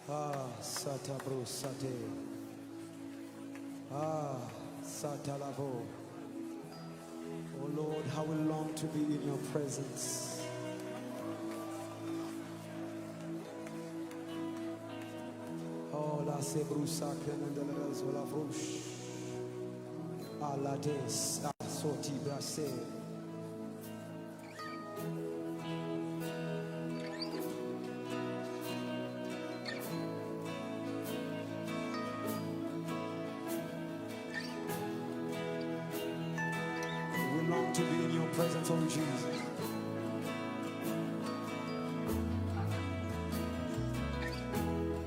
Ah, Satabro Sate. Ah, Satalavo. Oh Lord, how we long to be in your presence. Oh, la sebrusa kenandela zola frush. Alades, soti brase. We long to be in your presence, oh Jesus.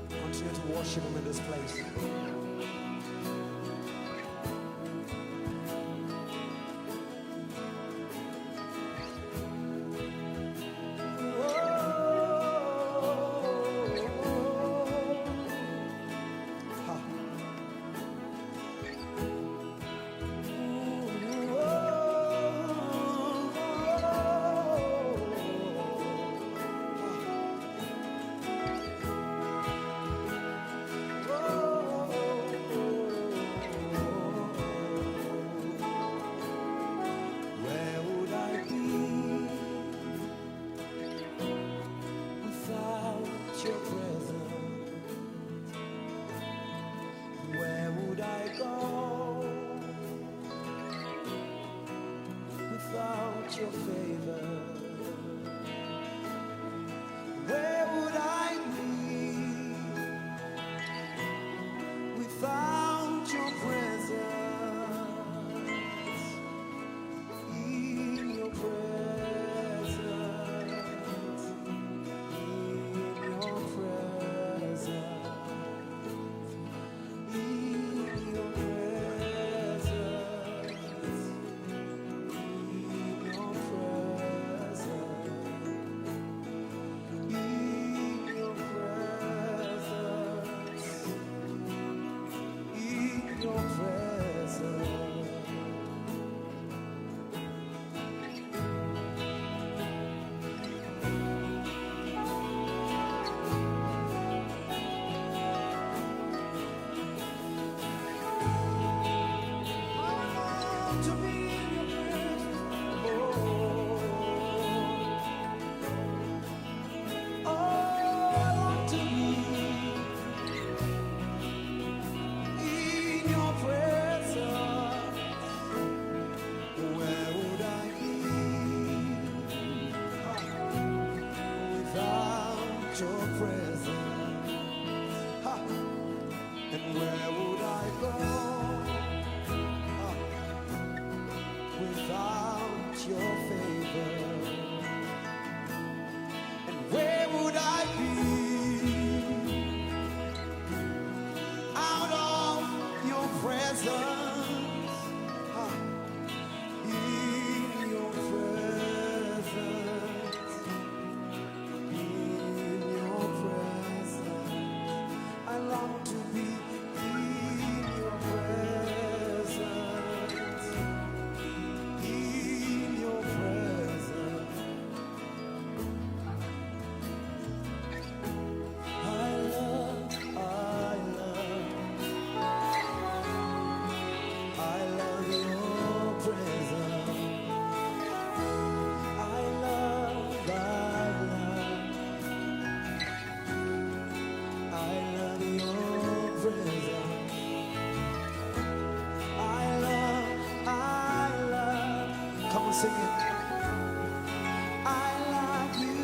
Continue to worship him in this place. Your favor, where would I be without your presence? In your presence, in your presence, in your presence. Sing it. I love you,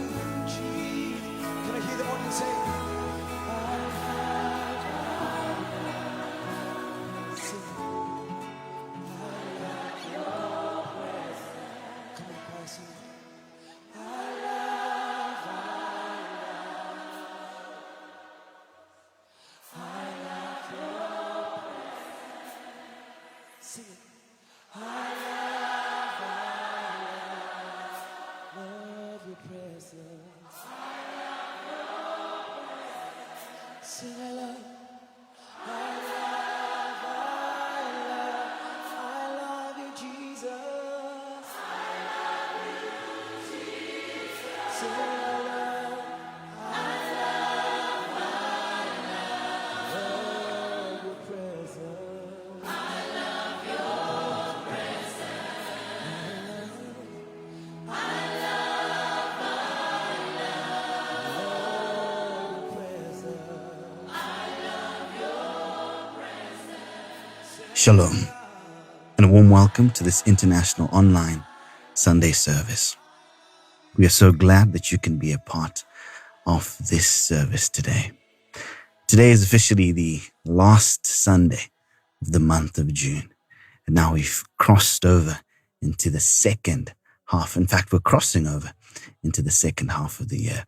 Jesus. Can I hear the audience say? Sing it. I love your presence. Come on, choir, sing it. I love your presence. Sing it. Sing I love, I love you, Jesus. I love you, Jesus. Sing I love, Shalom, and a warm welcome to this international online Sunday service. We are so glad that you can be a part of this service today. Today is officially the last Sunday of the month of June, and now we've crossed over into the second half. In fact, we're crossing over into the second half of the year.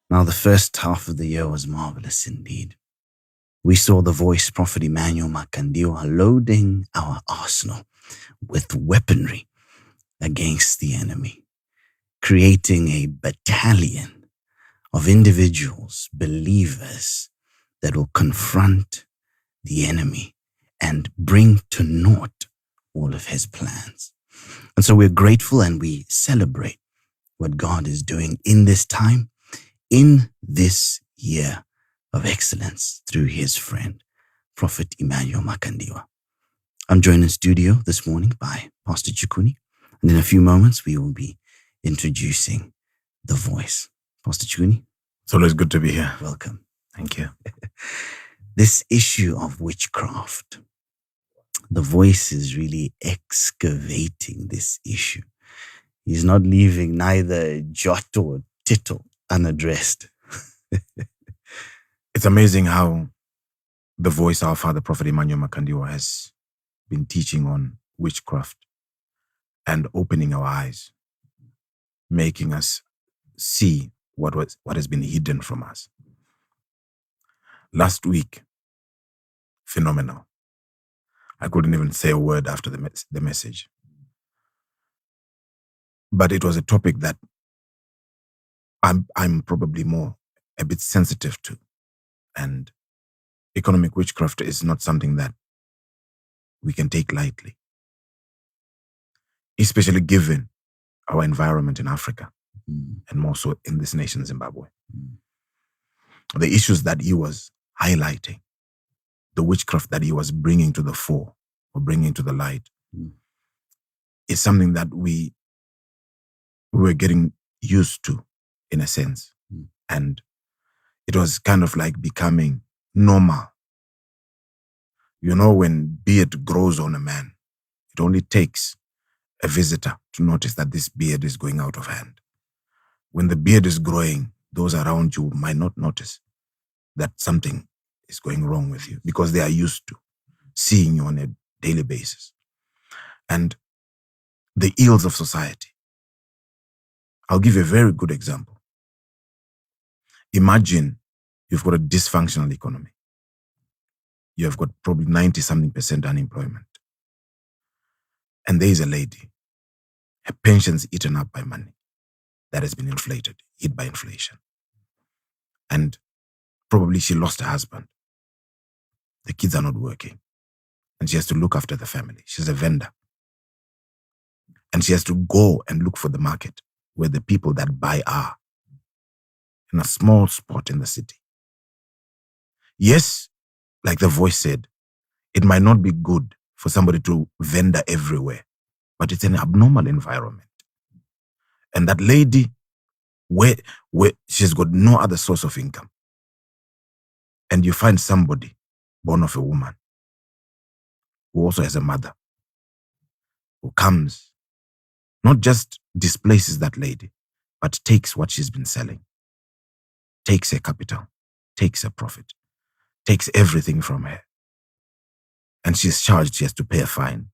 Now, the first half of the year was marvelous indeed. We saw the voice prophet Emmanuel Makandiwa loading our arsenal with weaponry against the enemy, creating a battalion of individuals, believers, that will confront the enemy and bring to naught all of his plans. And so we're grateful and we celebrate what God is doing in this time, in this year of excellence through his friend, Prophet Emmanuel Makandiwa. I'm joined in studio this morning by Pastor Chukuni, and in a few moments we will be introducing the voice. Pastor Chukuni, it's always good to be here. Welcome. Thank you. This issue of witchcraft, the voice is really excavating this issue. He's not leaving neither a jot or tittle unaddressed. It's amazing how the voice, our father, Prophet Emmanuel Makandiwa, has been teaching on witchcraft and opening our eyes, making us see what has been hidden from us. Last week, phenomenal. I couldn't even say a word after the message. But it was a topic that I'm probably a bit sensitive to. And economic witchcraft is not something that we can take lightly, especially given our environment in Africa, and more so in this nation, Zimbabwe. The issues that he was highlighting, the witchcraft that he was bringing to the fore or bringing to the light, is something that we were getting used to, in a sense. And it was kind of like becoming normal. You know, when beard grows on a man, it only takes a visitor to notice that this beard is going out of hand. When the beard is growing, those around you might not notice that something is going wrong with you because they are used to seeing you on a daily basis. And the ills of society. I'll give you a very good example. Imagine you've got a dysfunctional economy. You have got probably 90-something% unemployment. And there is a lady, her pension's eaten up by money that has been inflated, hit by inflation. And probably she lost her husband. The kids are not working. And she has to look after the family. She's a vendor. And she has to go and look for the market where the people that buy are, in a small spot in the city. Yes, like the voice said, it might not be good for somebody to vendor everywhere, but it's an abnormal environment. And that lady, where she's got no other source of income, and you find somebody born of a woman who also has a mother, who comes, not just displaces that lady, but takes what she's been selling, takes her capital, takes her profit, takes everything from her. And she's charged, she has to pay a fine.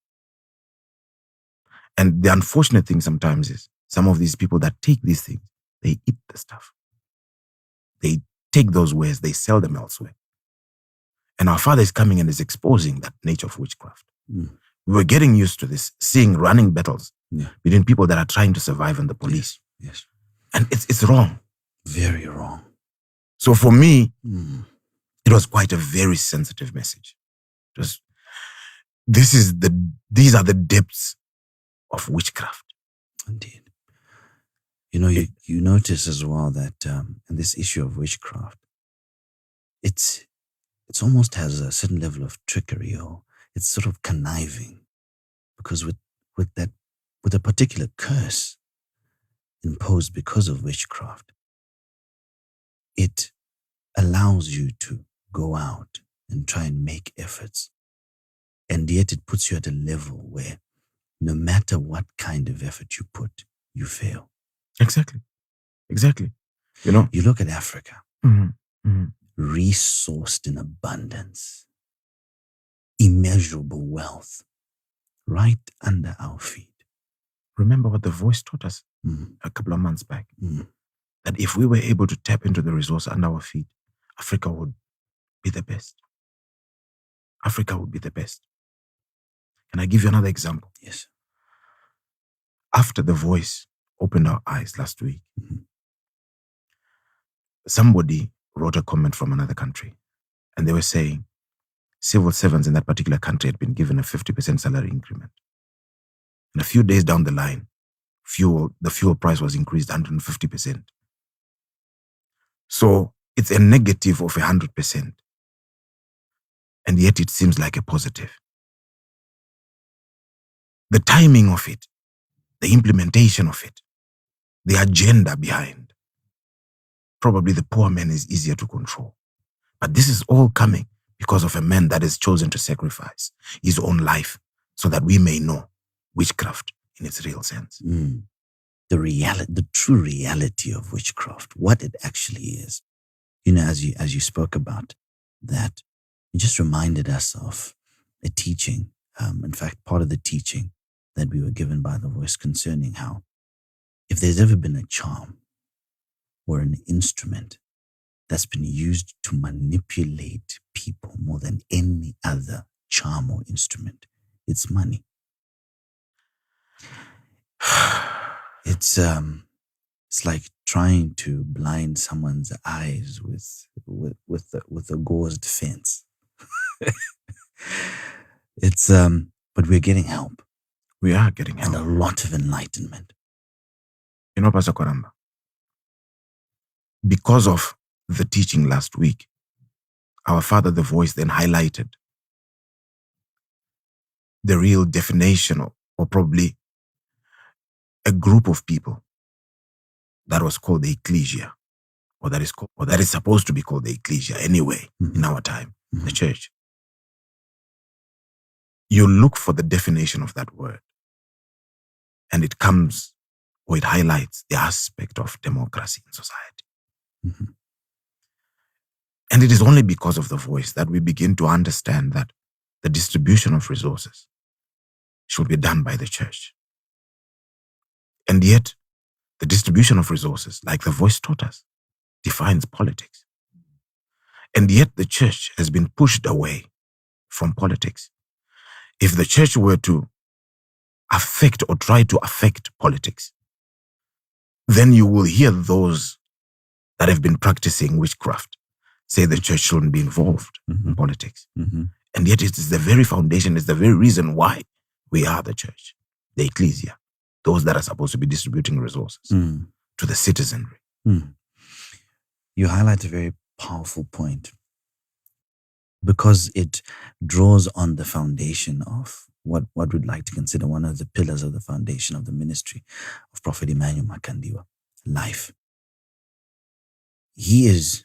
And the unfortunate thing sometimes is some of these people that take these things, they eat the stuff. They take those wares, they sell them elsewhere. And our Father is coming and is exposing that nature of witchcraft. We were getting used to this, seeing running battles between people that are trying to survive and the police. Yes. And it's wrong. Very wrong. So for me, it was quite a very sensitive message. These are the depths of witchcraft. Indeed. You know, you notice as well that in this issue of witchcraft, it's almost has a certain level of trickery, or it's sort of conniving, because with a particular curse imposed because of witchcraft, it allows you to go out and try and make efforts And yet it puts you at a level where no matter what kind of effort you put, you fail. Exactly. You look at Africa, resourced in abundance, immeasurable wealth, right under our feet. Remember what the voice taught us a couple of months back, that if we were able to tap into the resource under our feet, Africa would be the best. Africa would be the best. Can I give you another example? Yes. After the voice opened our eyes last week, somebody wrote a comment from another country, and they were saying civil servants in that particular country had been given a 50% salary increment. And a few days down the line, the fuel price was increased 150%. So it's a negative of 100%. And yet it seems like a positive. The timing of it, the implementation of it, the agenda behind, probably the poor man is easier to control. But this is all coming because of a man that has chosen to sacrifice his own life so that we may know witchcraft in its real sense. The true reality of witchcraft, what it actually is. As you spoke about that, it just reminded us of a teaching, in fact, part of the teaching that we were given by the voice concerning how if there's ever been a charm or an instrument that's been used to manipulate people more than any other charm or instrument, it's money. It's like trying to blind someone's eyes with a gauzed fence. But we're getting help. We are getting help. And a lot of enlightenment. Pastor Koramba, because of the teaching last week, our Father, the voice, then highlighted the real definition or probably a group of people that was called the ecclesia, or that is supposed to be called the ecclesia anyway, in our time, the church. You look for the definition of that word, and it comes, or it highlights the aspect of democracy in society. And it is only because of the voice that we begin to understand that the distribution of resources should be done by the church. And yet, the distribution of resources, like the voice taught us, defines politics. And yet the church has been pushed away from politics. If the church were to affect or try to affect politics, then you will hear those that have been practicing witchcraft say the church shouldn't be involved in politics. And yet it is the very foundation, it's the very reason why we are the church, the ecclesia, those that are supposed to be distributing resources to the citizenry. You highlight a very powerful point because it draws on the foundation of what we'd like to consider one of the pillars of the foundation of the ministry of Prophet Emmanuel Makandiwa, life. He is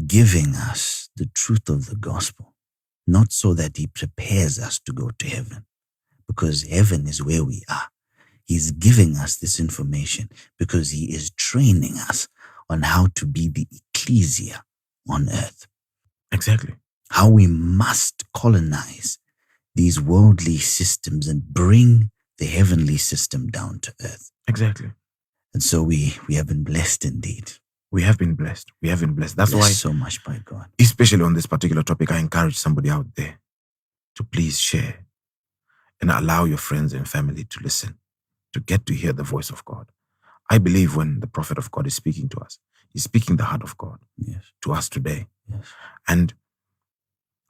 giving us the truth of the gospel, not so that he prepares us to go to heaven, because heaven is where we are. He's giving us this information because he is training us on how to be the ecclesia on earth. Exactly. How we must colonize these worldly systems and bring the heavenly system down to earth. Exactly. And so we have been blessed indeed. We have been blessed. That's blessed why, so much by God. Especially on this particular topic, I encourage somebody out there to please share and allow your friends and family to listen, to get to hear the voice of God. I believe when the prophet of God is speaking to us, he's speaking the heart of God to us today. Yes. And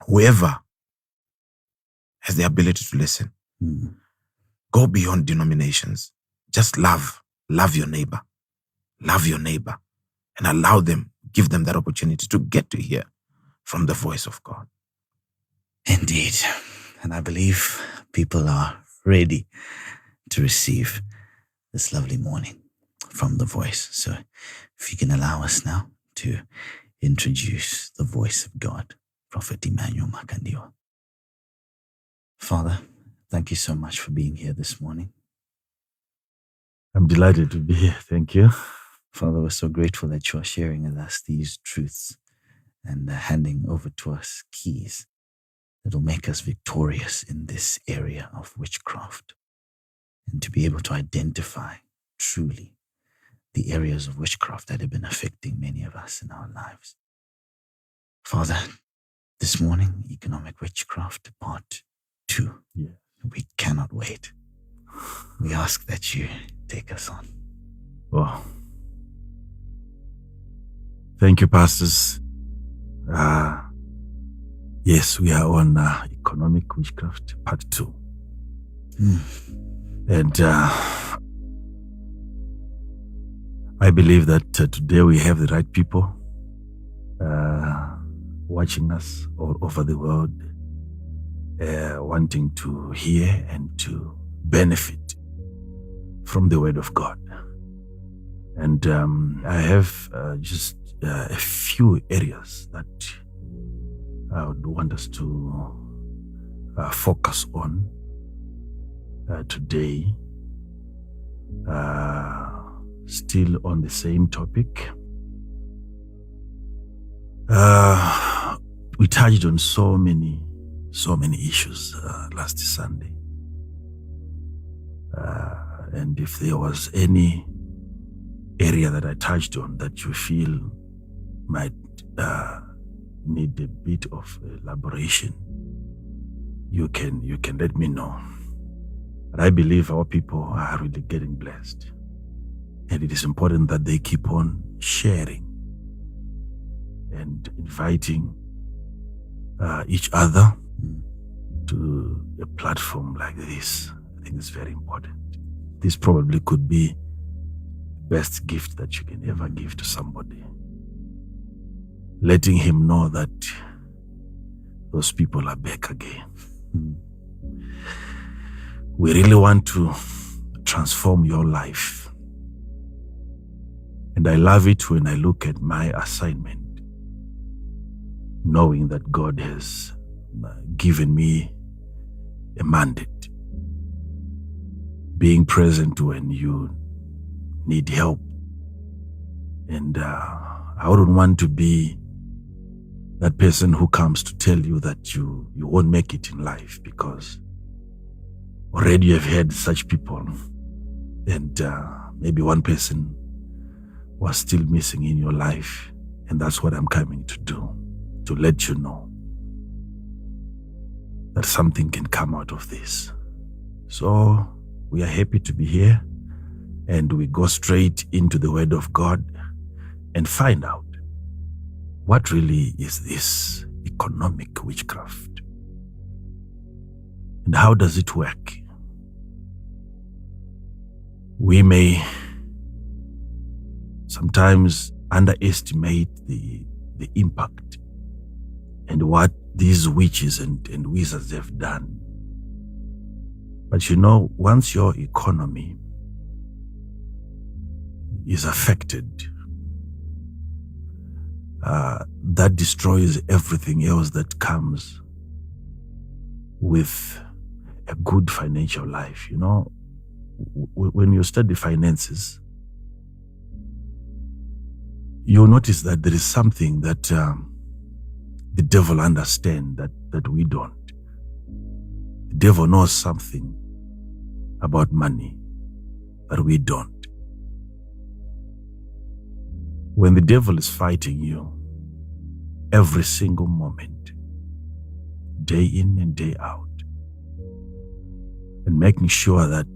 whoever has the ability to listen, go beyond denominations. Just love your neighbor. Love your neighbor. And allow them, give them that opportunity to get to hear from the voice of God. Indeed. And I believe people are ready to receive this lovely morning from the voice. So if you can allow us now to introduce the voice of God, Prophet Emmanuel Makandiwa. Father, thank you so much for being here this morning. I'm delighted to be here. Thank you. Father, we're so grateful that you are sharing with us these truths and handing over to us keys that will make us victorious in this area of witchcraft, and to be able to identify truly the areas of witchcraft that have been affecting many of us in our lives. Father, this morning, Economic Witchcraft Part 2. Yeah. We cannot wait. We ask that you take us on. Oh. Thank you, pastors. Yes, we are on Economic Witchcraft Part 2. And I believe that today we have the right people watching us all over the world, wanting to hear and to benefit from the Word of God. And I have just a few areas that I would want us to focus on today, still on the same topic. We touched on so many issues last Sunday. And if there was any area that I touched on that you feel might need a bit of elaboration, you can let me know. But I believe our people are really getting blessed, and it is important that they keep on sharing and inviting each other to a platform like this. I think it's very important. This probably could be the best gift that you can ever give to somebody, letting him know that those people are back again. We really want to transform your life. And I love it when I look at my assignment, knowing that God has given me a mandate, being present when you need help. And I wouldn't want to be that person who comes to tell you that you won't make it in life, because already you have had such people, and maybe one person was still missing in your life. And that's what I'm coming to do, to let you know that something can come out of this. So we are happy to be here, and we go straight into the Word of God and find out what really is this economic witchcraft, and how does it work. We may sometimes underestimate the impact and what these witches and wizards have done. But you know, once your economy is affected, that destroys everything else that comes with a good financial life. You know, when you study finances, you'll notice that there is something that the devil understands that we don't. The devil knows something about money that we don't. When the devil is fighting you every single moment, day in and day out, and making sure that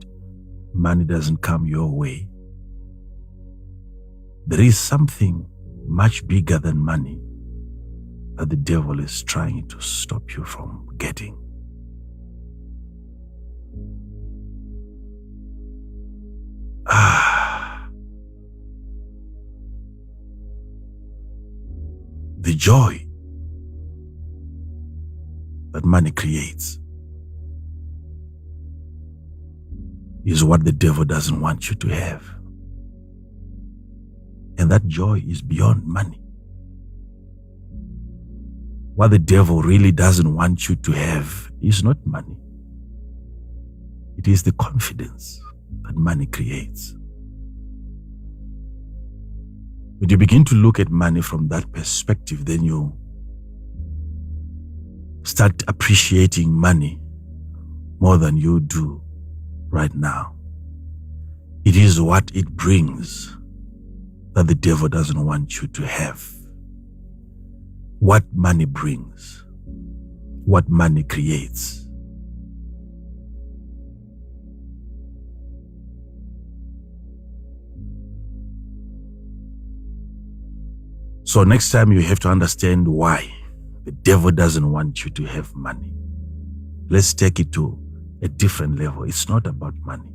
money doesn't come your way, there is something much bigger than money that the devil is trying to stop you from getting. The joy that money creates is what the devil doesn't want you to have. And that joy is beyond money. What the devil really doesn't want you to have is not money. It is the confidence that money creates. When you begin to look at money from that perspective, then you start appreciating money more than you do right now. It is what it brings that the devil doesn't want you to have. What money brings, what money creates. So next time you have to understand why the devil doesn't want you to have money. Let's take it to a different level. It's not about money.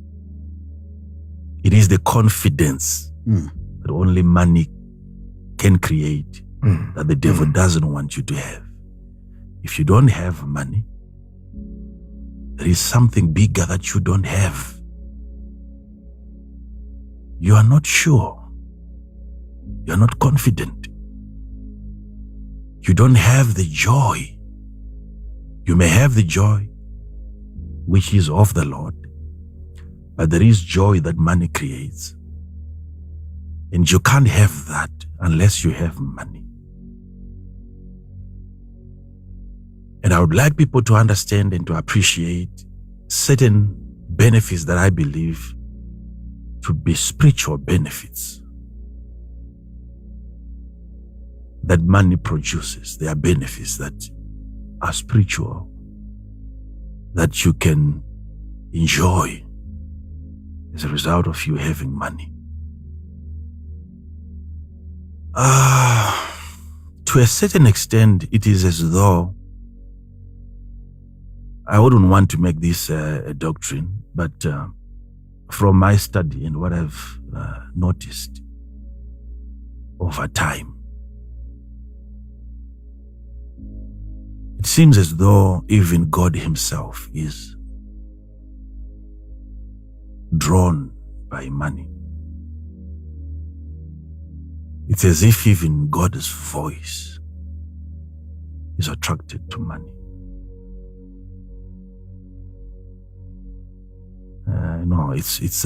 It is the confidence that only money can create that the devil doesn't want you to have. If you don't have money, there is something bigger that you don't have. You are not sure. You are not confident. You don't have the joy. You may have the joy which is of the Lord, but there is joy that money creates. And you can't have that unless you have money. And I would like people to understand and to appreciate certain benefits that I believe to be spiritual benefits that money produces. There are benefits that are spiritual that you can enjoy as a result of you having money. To a certain extent, it is as though, I wouldn't want to make this a doctrine, but from my study and what I've noticed over time, it seems as though even God himself is drawn by money. It's as if even God's voice is attracted to money. No, it's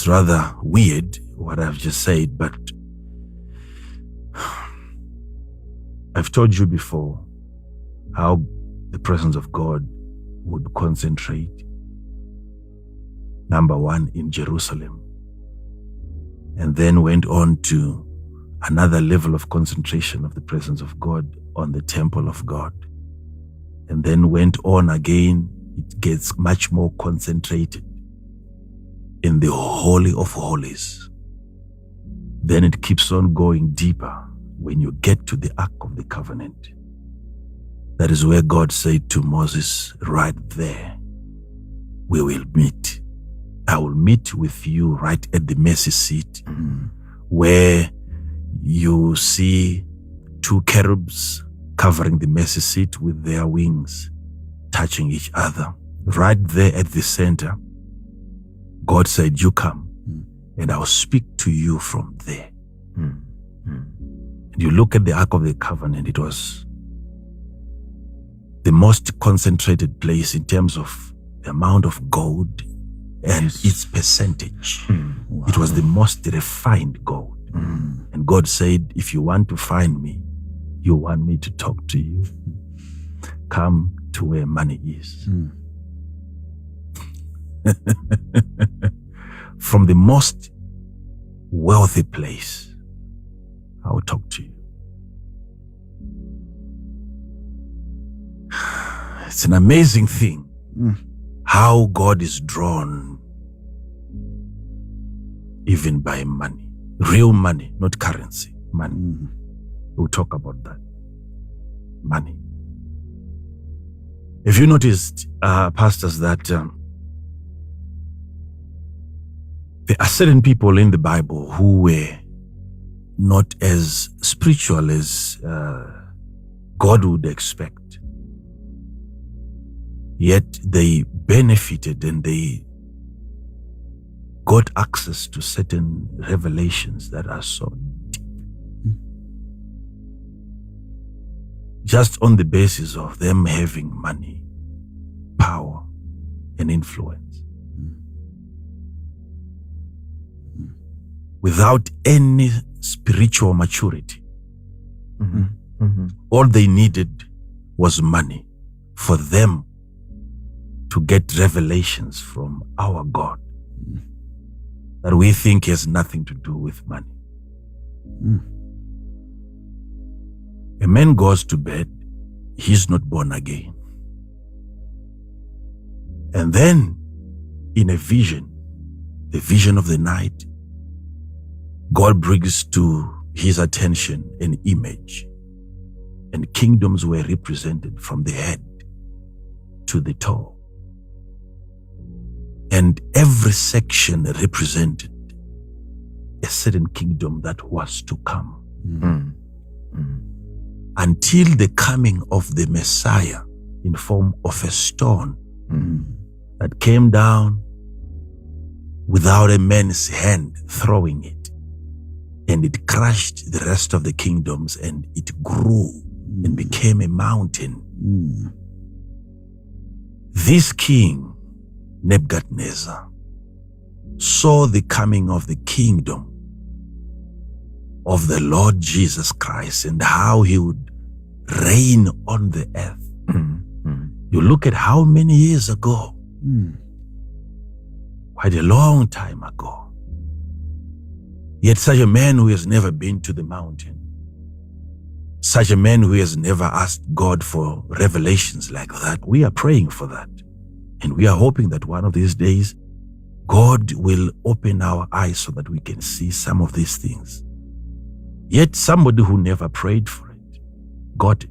rather weird what I've just said, but I've told you before how the presence of God would concentrate, number one, in Jerusalem, and then went on to another level of concentration of the presence of God on the temple of God, and then went on again. It gets much more concentrated in the Holy of Holies. Then it keeps on going deeper when you get to the Ark of the Covenant. That is where God said to Moses, right there, we will meet. I will meet with you right at the mercy seat, where you see two cherubs covering the mercy seat with their wings, touching each other. Right there at the center, God said, you come and I'll speak to you from there. And you look at the Ark of the Covenant, it was the most concentrated place in terms of the amount of gold and its percentage. Wow. It was the most refined gold. And God said, if you want to find me, you want me to talk to you, come to where money is. From the most wealthy place, I will talk to you. It's an amazing thing how God is drawn even by money. Real money, not currency. Money. We'll talk about that. Money. Have you noticed, pastors, that there are certain people in the Bible who were not as spiritual as God would expect, yet they benefited and they got access to certain revelations that are so deep, just on the basis of them having money, power, and influence. Without any spiritual maturity. All they needed was money for them to get revelations from our God that we think has nothing to do with money. A man goes to bed, he's not born again. And then in a vision, the vision of the night, God brings to his attention an image, and kingdoms were represented from the head to the toe. And every section represented a certain kingdom that was to come. Until the coming of the Messiah in form of a stone that came down without a man's hand throwing it. And it crushed the rest of the kingdoms, and it grew and became a mountain. This king, Nebuchadnezzar, saw the coming of the kingdom of the Lord Jesus Christ and how he would reign on the earth. You look at how many years ago, quite a long time ago. Yet such a man who has never been to the mountain, such a man who has never asked God for revelations like that, we are praying for that. And we are hoping that one of these days, God will open our eyes so that we can see some of these things. Yet somebody who never prayed for it, got it,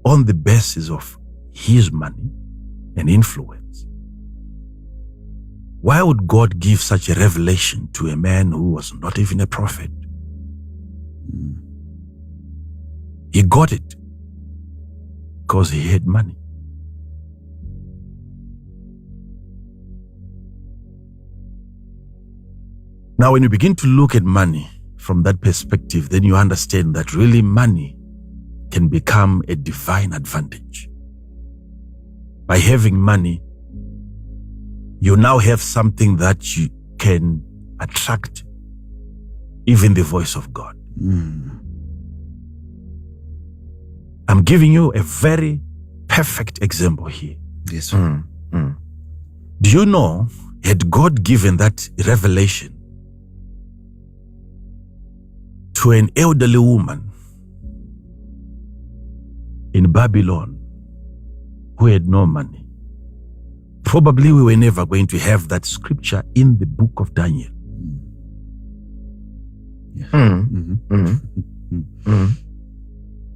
on the basis of his money and influence. Why would God give such a revelation to a man who was not even a prophet? He got it because he had money. Now, when you begin to look at money from that perspective, then you understand that really money can become a divine advantage. By having money, you now have something that you can attract even the voice of God. I'm giving you a very perfect example here. Yes. Do you know, had God given that revelation to an elderly woman in Babylon who had no money, probably we were never going to have that scripture in the book of Daniel.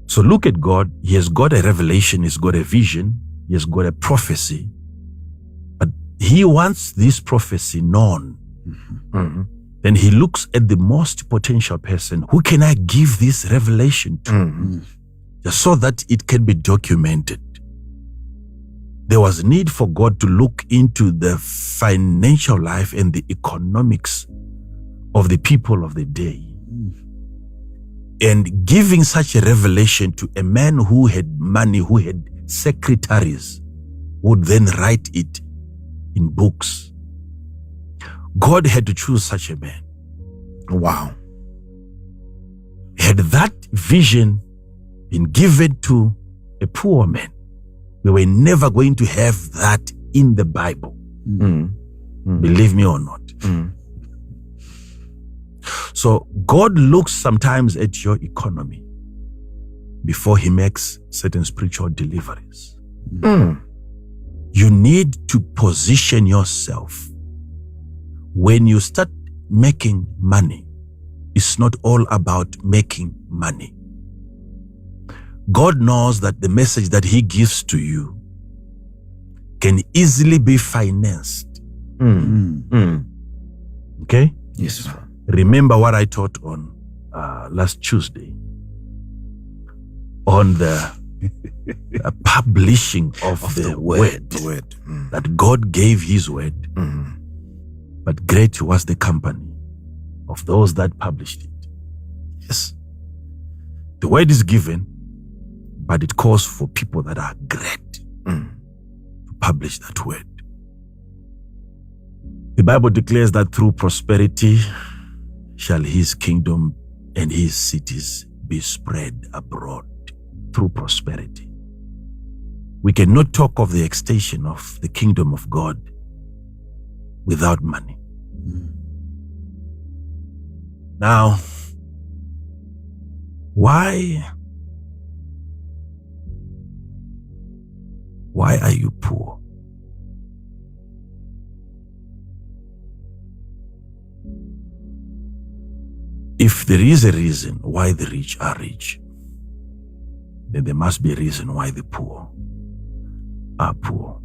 So look at God. He has got a revelation, he's got a vision, he has got a prophecy, but he wants this prophecy known. Then he looks at the most potential person. Who can I give this revelation to? Just so that it can be documented. There was need for God to look into the financial life and the economics of the people of the day. And giving such a revelation to a man who had money, who had secretaries, would then write it in books. God had to choose such a man. Wow. Had that vision been given to a poor man, we were never going to have that in the Bible. Believe me or not. So God looks sometimes at your economy before he makes certain spiritual deliveries. You need to position yourself. When you start making money, it's not all about making money. God knows that the message that he gives to you can easily be financed. Okay? Yes, sir. Remember what I taught on last Tuesday on the publishing of the word. That God gave his word, but great was the company of those that published it. Yes. The word is given, but it calls for people that are great to publish that word. The Bible declares that through prosperity shall his kingdom and his cities be spread abroad. Through prosperity. We cannot talk of the extension of the kingdom of God without money. Now, why are you poor? If there is a reason why the rich are rich, then there must be a reason why the poor are poor.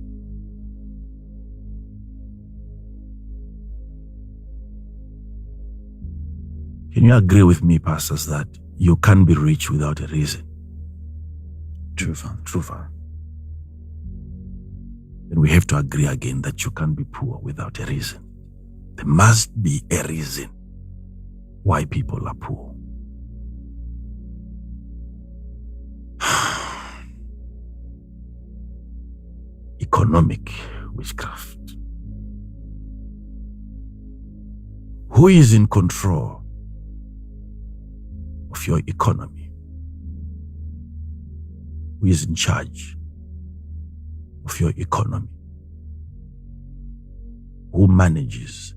Can you agree with me, pastors, that you can't be rich without a reason? True, Father. True, Father. Then we have to agree again that you can't be poor without a reason. There must be a reason why people are poor. Economic witchcraft. Who is in control of your economy? Who is in charge of your economy? Who manages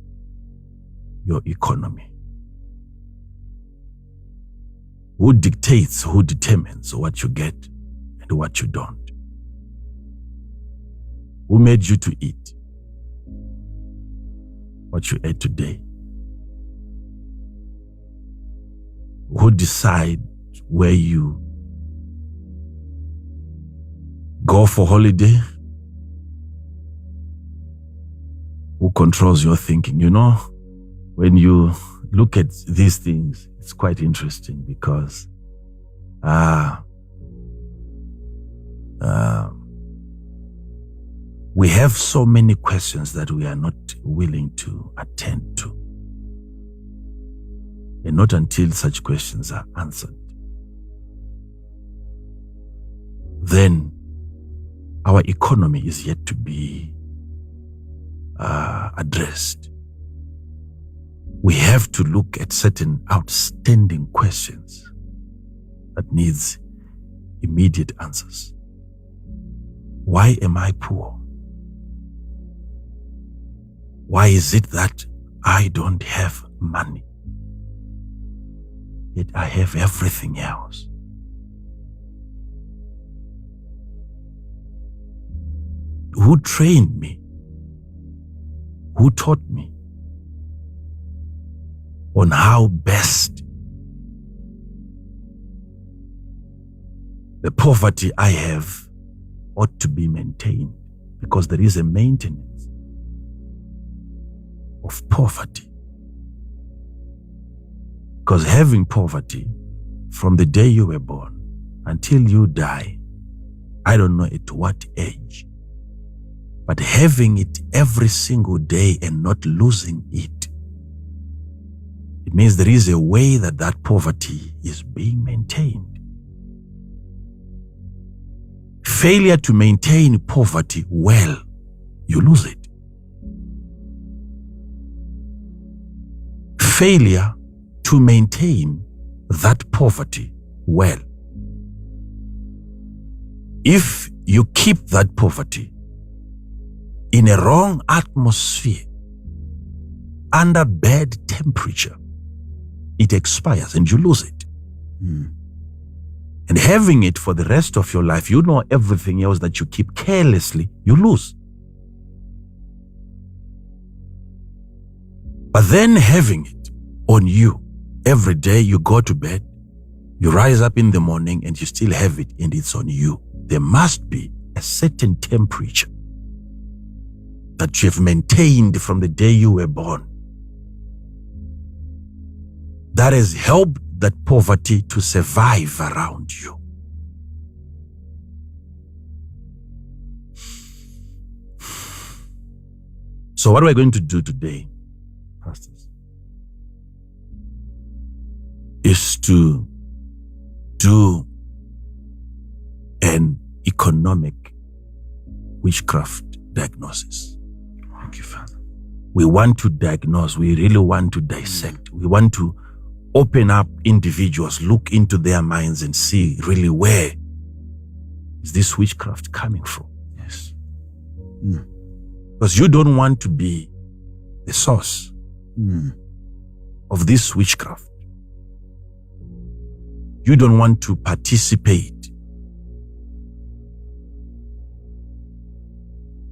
your economy? Who dictates, who determines what you get and what you don't? Who made you to eat what you ate today? Who decides where you go for holiday? Who controls your thinking? You know, when you look at these things, it's quite interesting because we have so many questions that we are not willing to attend to. And not until such questions are answered, then our economy is yet to be addressed. We have to look at certain outstanding questions that needs immediate answers. Why am I poor? Why is it that I don't have money, yet I have everything else? Who trained me? Who taught me on how best the poverty I have ought to be maintained? Because there is a maintenance of poverty. Because having poverty from the day you were born until you die, I don't know at what age, but having it every single day and not losing it, it means there is a way that that poverty is being maintained. Failure to maintain poverty well, you lose it. Failure to maintain that poverty well. If you keep that poverty in a wrong atmosphere, under bad temperature, it expires and you lose it. And having it for the rest of your life, you know everything else that you keep carelessly, you lose. But then having it on you, every day you go to bed, you rise up in the morning and you still have it and it's on you. There must be a certain temperature that you have maintained from the day you were born that has helped that poverty to survive around you. So what are we going to do today, pastors, is to do an economic witchcraft diagnosis. Thank you, Father. we want to diagnose, we really want to dissect, we want to open up individuals, look into their minds and see really where is this witchcraft coming from. Yes. Because you don't want to be the source of this witchcraft. You don't want to participate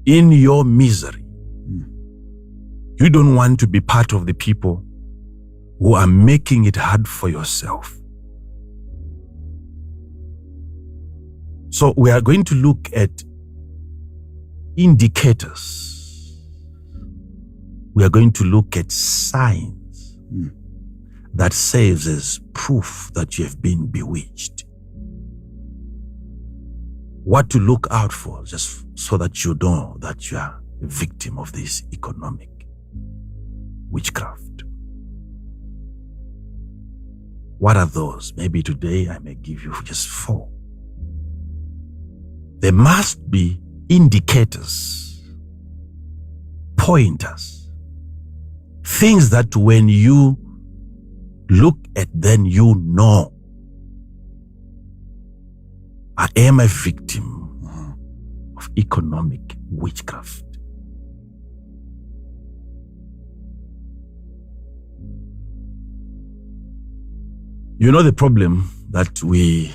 in your misery. You don't want to be part of the people who are making it hard for yourself. So we are going to look at indicators. We are going to look at signs that serves as proof that you have been bewitched. What to look out for, just so that you know that you are a victim of this economic witchcraft. What are those? Maybe today I may give you just 4. There must be indicators, pointers, things that when you look at them, you know, I am a victim of economic witchcraft. You know the problem that we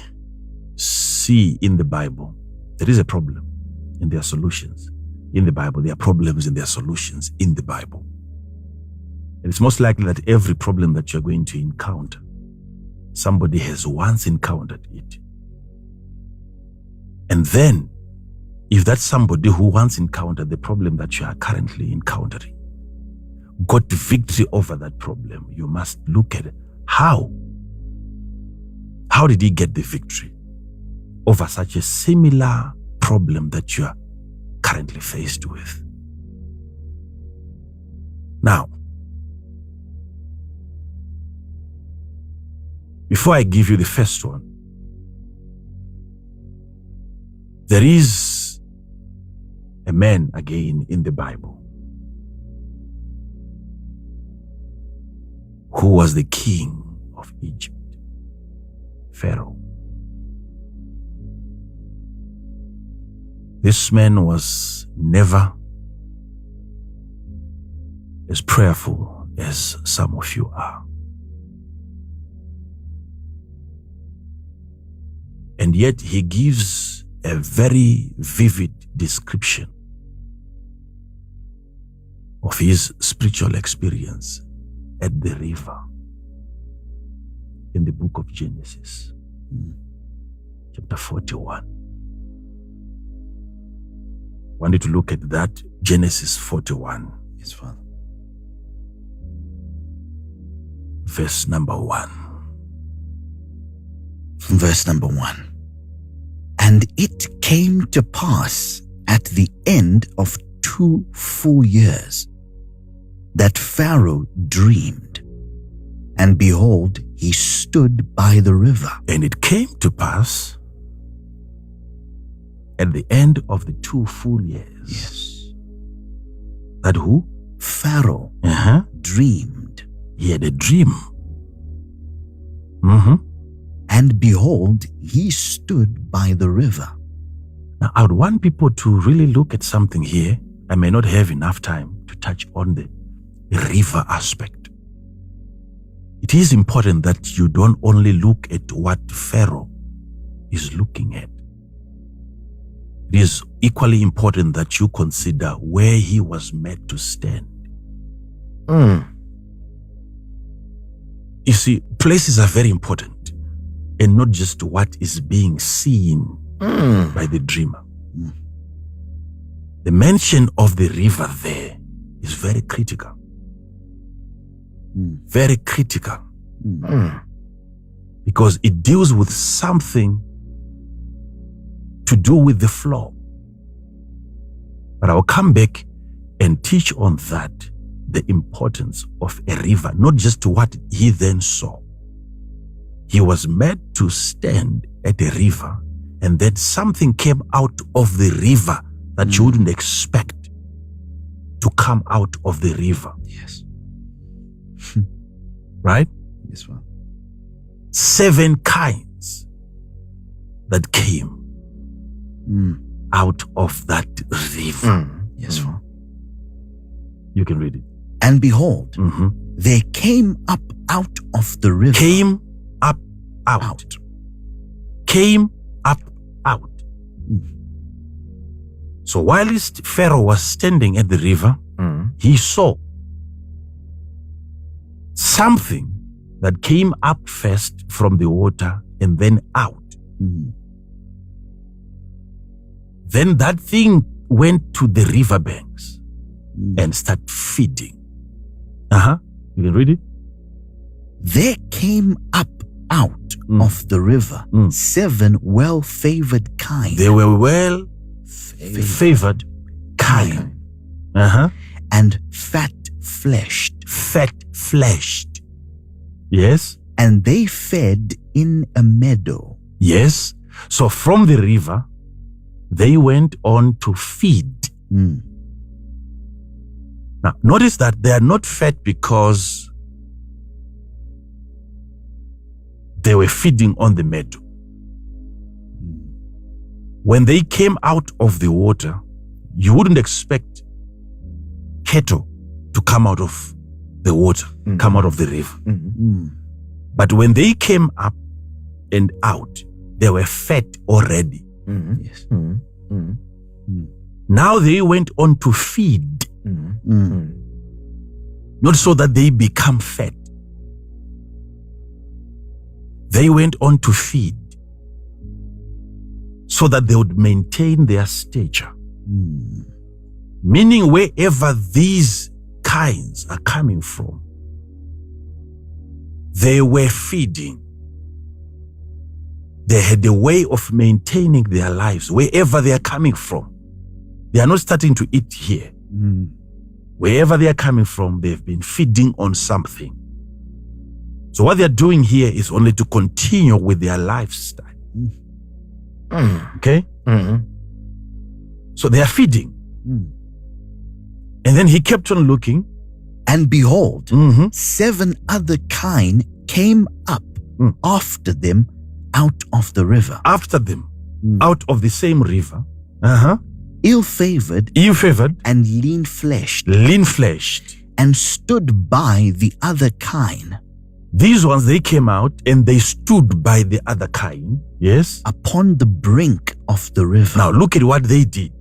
see in the Bible? There is a problem in their solutions. In the Bible, there are problems in their solutions in the Bible. And it's most likely that every problem that you're going to encounter, somebody has once encountered it. And then, if that's somebody who once encountered the problem that you are currently encountering, got victory over that problem, you must look at it. How did he get the victory over such a similar problem that you are currently faced with? Now, before I give you the first one, there is a man again in the Bible who was the king of Egypt, Pharaoh. This man was never as prayerful as some of you are. And yet he gives a very vivid description of his spiritual experience at the river in the book of Genesis, chapter 41. I want you to look at that, Genesis 41. Yes, Father. Verse number 1. Verse number 1. And it came to pass at the end of 2 full years that Pharaoh dreamed, and behold, he stood by the river. And it came to pass at the end of the 2 full years. Yes. That who? Pharaoh dreamed. He had a dream. And behold, he stood by the river. Now, I would want people to really look at something here. I may not have enough time to touch on the river aspect. It is important that you don't only look at what Pharaoh is looking at. It is equally important that you consider where he was made to stand. You see, places are very important, and not just what is being seen by the dreamer. The mention of the river there is very critical. Very critical. Because it deals with something to do with the flow. But I'll come back and teach on that, the importance of a river, not just what he then saw. He was made to stand at a river, and then something came out of the river that you wouldn't expect to come out of the river. Yes. Right? Yes, Father. 7 kinds that came out of that river. Yes, Father. You can read it. And behold, they came up out of the river. Came up out. Came up out. So whilst Pharaoh was standing at the river, he saw something that came up first from the water and then out. Then that thing went to the riverbanks and started feeding. You can read it. There came up out of the river 7 well-favored kine. They were well-favored kine. And fat-fleshed. Fat-fleshed. Yes. And they fed in a meadow. Yes. So from the river, they went on to feed. Now, notice that they are not fed because they were feeding on the meadow. When they came out of the water, you wouldn't expect cattle to come out of the water, come out of the river. But when they came up and out, they were fed already. Yes. Now they went on to feed. Not so that they become fat. They went on to feed so that they would maintain their stature. Meaning wherever these kinds are coming from, they were feeding. They had a way of maintaining their lives wherever they are coming from. They are not starting to eat here. Wherever they are coming from, they've been feeding on something. So what they're doing here is only to continue with their lifestyle. Okay? So they are feeding. And then he kept on looking. And behold, 7 other kine came up after them out of the river. After them, out of the same river. Ill-favored and lean-fleshed. Lean-fleshed. And stood by the other kine. These ones, they came out and they stood by the other kine. Yes. Upon the brink of the river. Now look at what they did.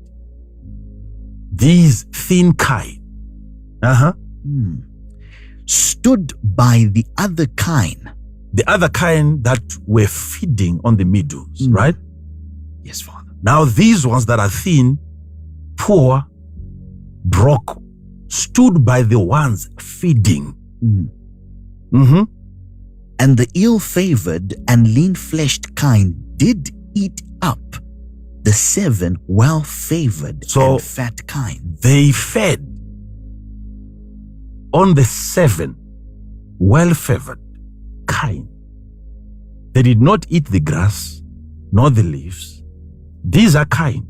These thin kine. Stood by the other kine. The other kine that were feeding on the meadows, right? Yes, Father. Now these ones that are thin, poor, broke, stood by the ones feeding. And the ill-favored and lean-fleshed kine did eat up the 7 well-favored and fat kine. They fed on the 7 well-favored kine. They did not eat the grass, nor the leaves. These are kine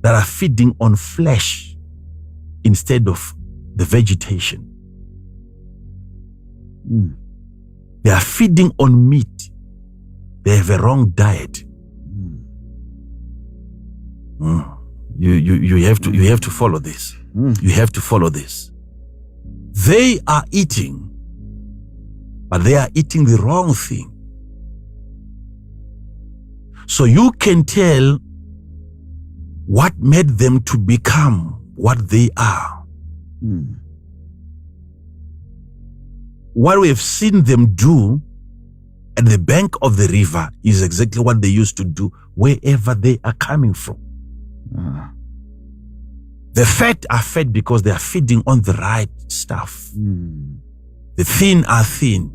that are feeding on flesh instead of the vegetation. They are feeding on meat. They have a wrong diet. You have to follow this. You have to follow this. They are eating, but they are eating the wrong thing. So you can tell what made them to become what they are. What we have seen them do at the bank of the river is exactly what they used to do wherever they are coming from. The fat are fed because they are feeding on the right stuff. The thin are thin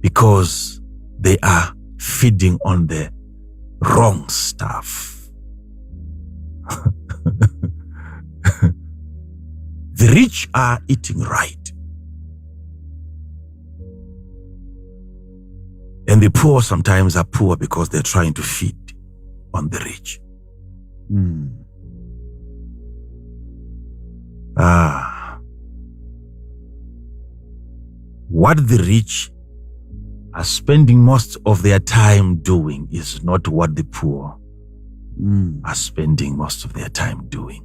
because they are feeding on the wrong stuff. The rich are eating right. And the poor sometimes are poor because they're trying to feed on the rich. What the rich are spending most of their time doing is not what the poor are spending most of their time doing.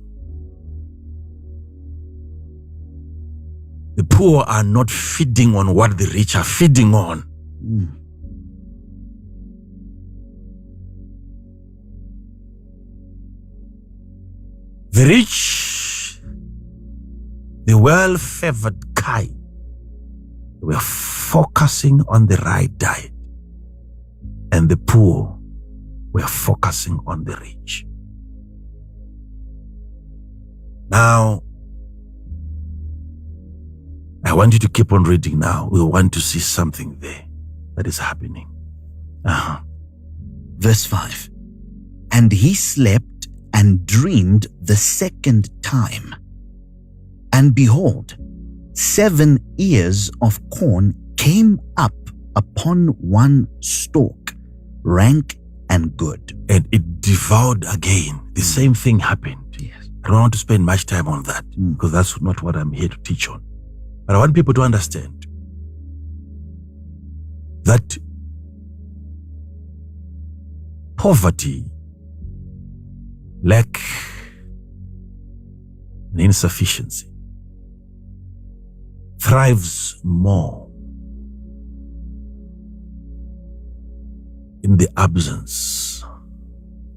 The poor are not feeding on what the rich are feeding on. The rich, the well-favored Kai, were focusing on the right diet, and the poor were focusing on the rich. Now, I want you to keep on reading now. We want to see something there that is happening. Verse 5. And he slept and dreamed the second time. And behold, 7 ears of corn came up upon one stalk, rank and good. And it devoured again. The same thing happened. Yes. I don't want to spend much time on that because that's not what I'm here to teach on. But I want people to understand that poverty, lack, and insufficiency thrives more in the absence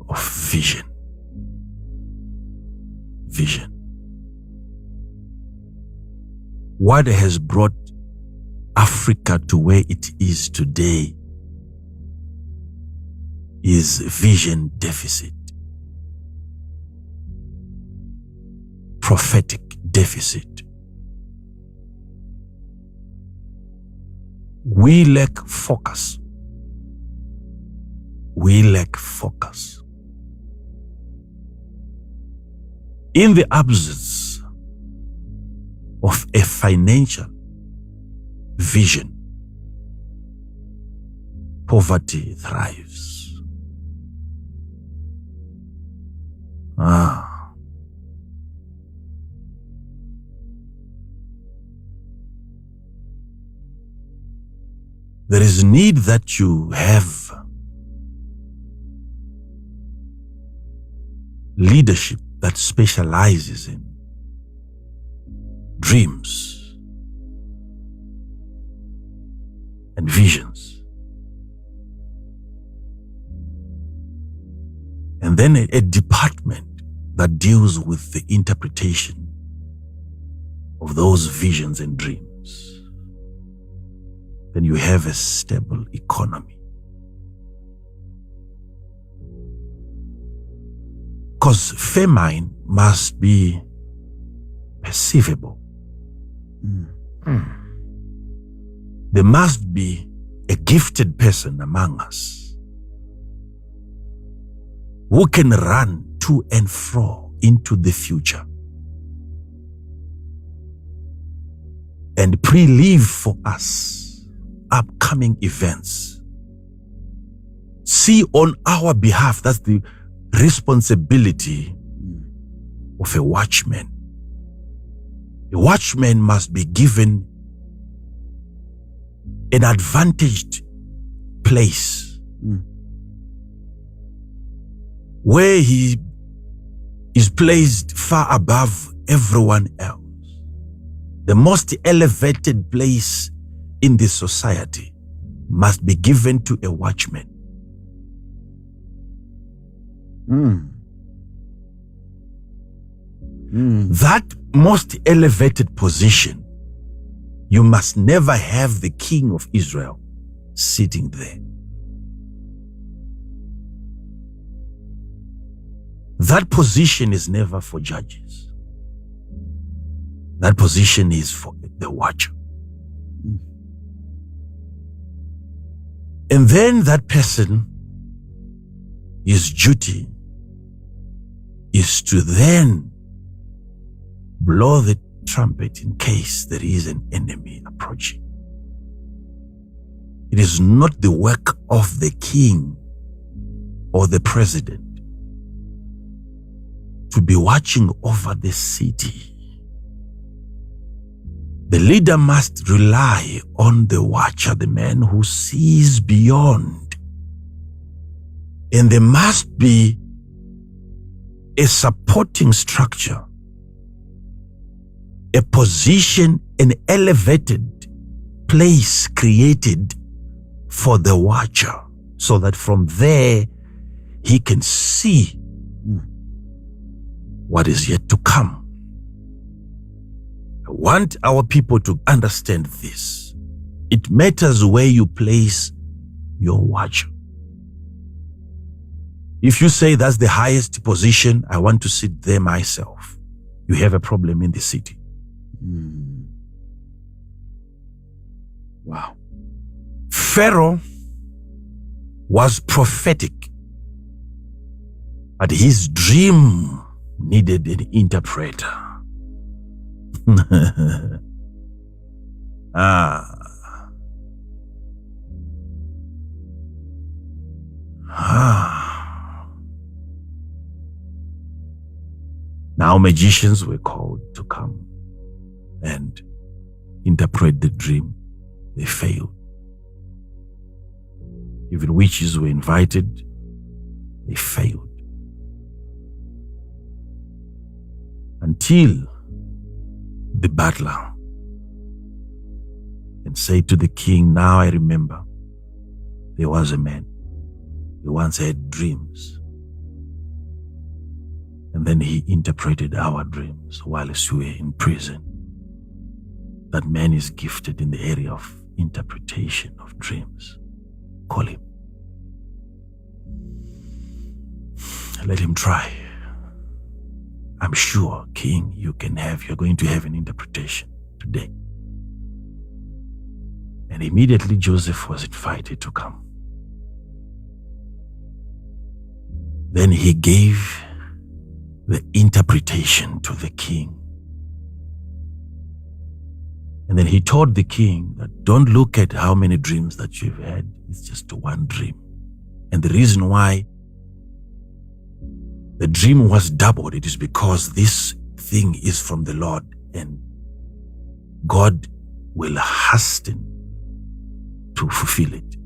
of vision. Vision. What has brought Africa to where it is today is vision deficit, prophetic deficit. We lack focus. We lack focus. In the absence of a financial vision, poverty thrives. There is need that you have leadership that specializes in dreams and visions. And then a department that deals with the interpretation of those visions and dreams. Then you have a stable economy. Because famine must be perceivable. There must be a gifted person among us who can run to and fro into the future and pre-live for us upcoming events. See on our behalf. That's the responsibility of a watchman. A watchman must be given an advantaged place where he is placed far above everyone else. The most elevated place in this society must be given to a watchman. That most elevated position, you must never have the king of Israel sitting there. That position is never for judges. That position is for the watcher. And then that person, his duty is to then blow the trumpet in case there is an enemy approaching. It is not the work of the king or the president to be watching over the city The leader must rely on the watcher, the man who sees beyond. And there must be a supporting structure, a position, an elevated place created for the watcher, so that from there he can see what is yet to come. I want our people to understand this. It matters where you place your watcher. If you say that's the highest position, I want to sit there myself, you have a problem in the city. Wow. Pharaoh was prophetic, but his dream needed an interpreter. Now magicians were called to come and interpret the dream. They failed. Even witches were invited. They failed. Until the butler and say to the king, now I remember there was a man. He once had dreams. And then he interpreted our dreams whilst we were in prison. That man is gifted in the area of interpretation of dreams. Call him. Let him try. I'm sure, King, you're going to have an interpretation today. And immediately Joseph was invited to come. Then he gave the interpretation to the king. And then he told the king that don't look at how many dreams that you've had. It's just one dream. And the reason why the dream was doubled, it is because this thing is from the Lord, and God will hasten to fulfill it.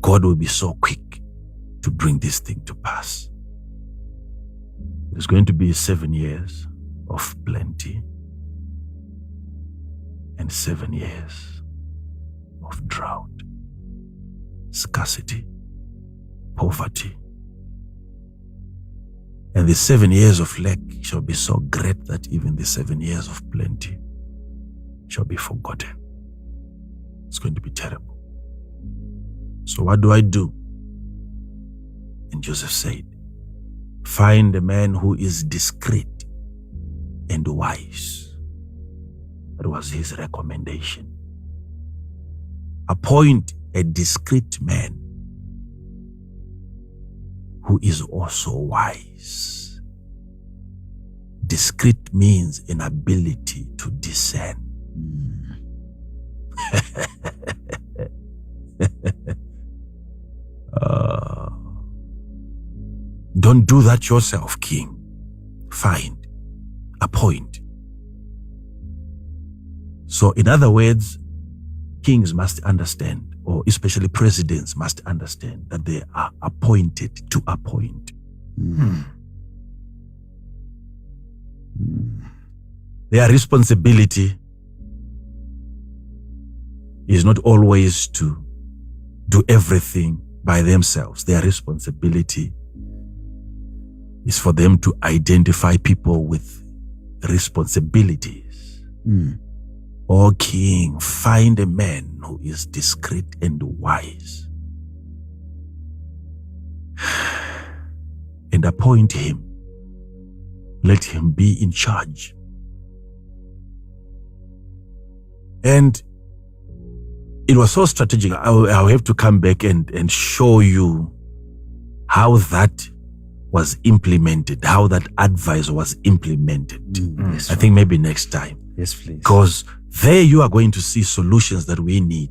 God will be so quick to bring this thing to pass. There's going to be 7 years of plenty and 7 years of drought, scarcity, poverty. And the 7 years of lack shall be so great that even the 7 years of plenty shall be forgotten. It's going to be terrible. So what do I do? And Joseph said, find a man who is discreet and wise. That was his recommendation. Appoint a discreet man who is also wise. Discreet means an ability to discern. Don't do that yourself, king. Find, appoint. So in other words, kings must understand, or especially presidents must understand, that they are appointed to appoint. Their responsibility is not always to do everything by themselves. Their responsibility is for them to identify people with responsibilities. O king, find a man who is discreet and wise, and appoint him. Let him be in charge. And it was so strategic. I'll have to come back and show you how that was implemented, how that advice was implemented. Yes, I think maybe next time. Yes, please. Because there you are going to see solutions that we need,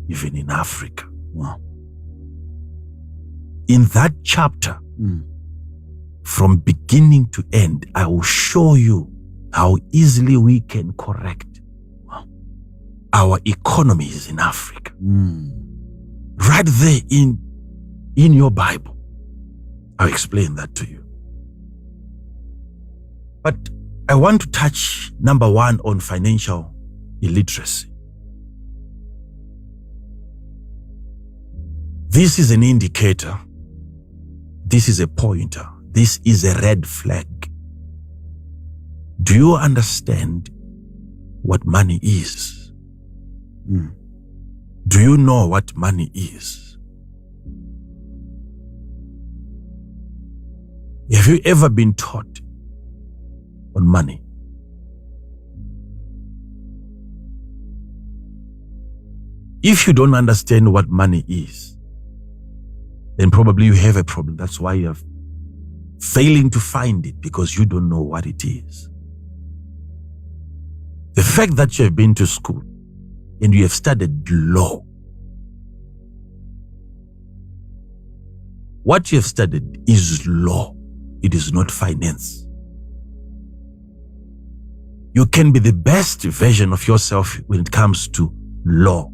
even in Africa. Wow. In that chapter, from beginning to end, I will show you how easily we can correct our economies in Africa. Right there in your Bible. I'll explain that to you. But I want to touch number one on financial illiteracy. This is an indicator. This is a pointer. This is a red flag. Do you understand what money is? Do you know what money is? Have you ever been taught on money? If you don't understand what money is, then probably you have a problem. That's why you're failing to find it, because you don't know what it is. The fact that you have been to school and you have studied law, what you have studied is law. It is not finance. You can be the best version of yourself when it comes to law.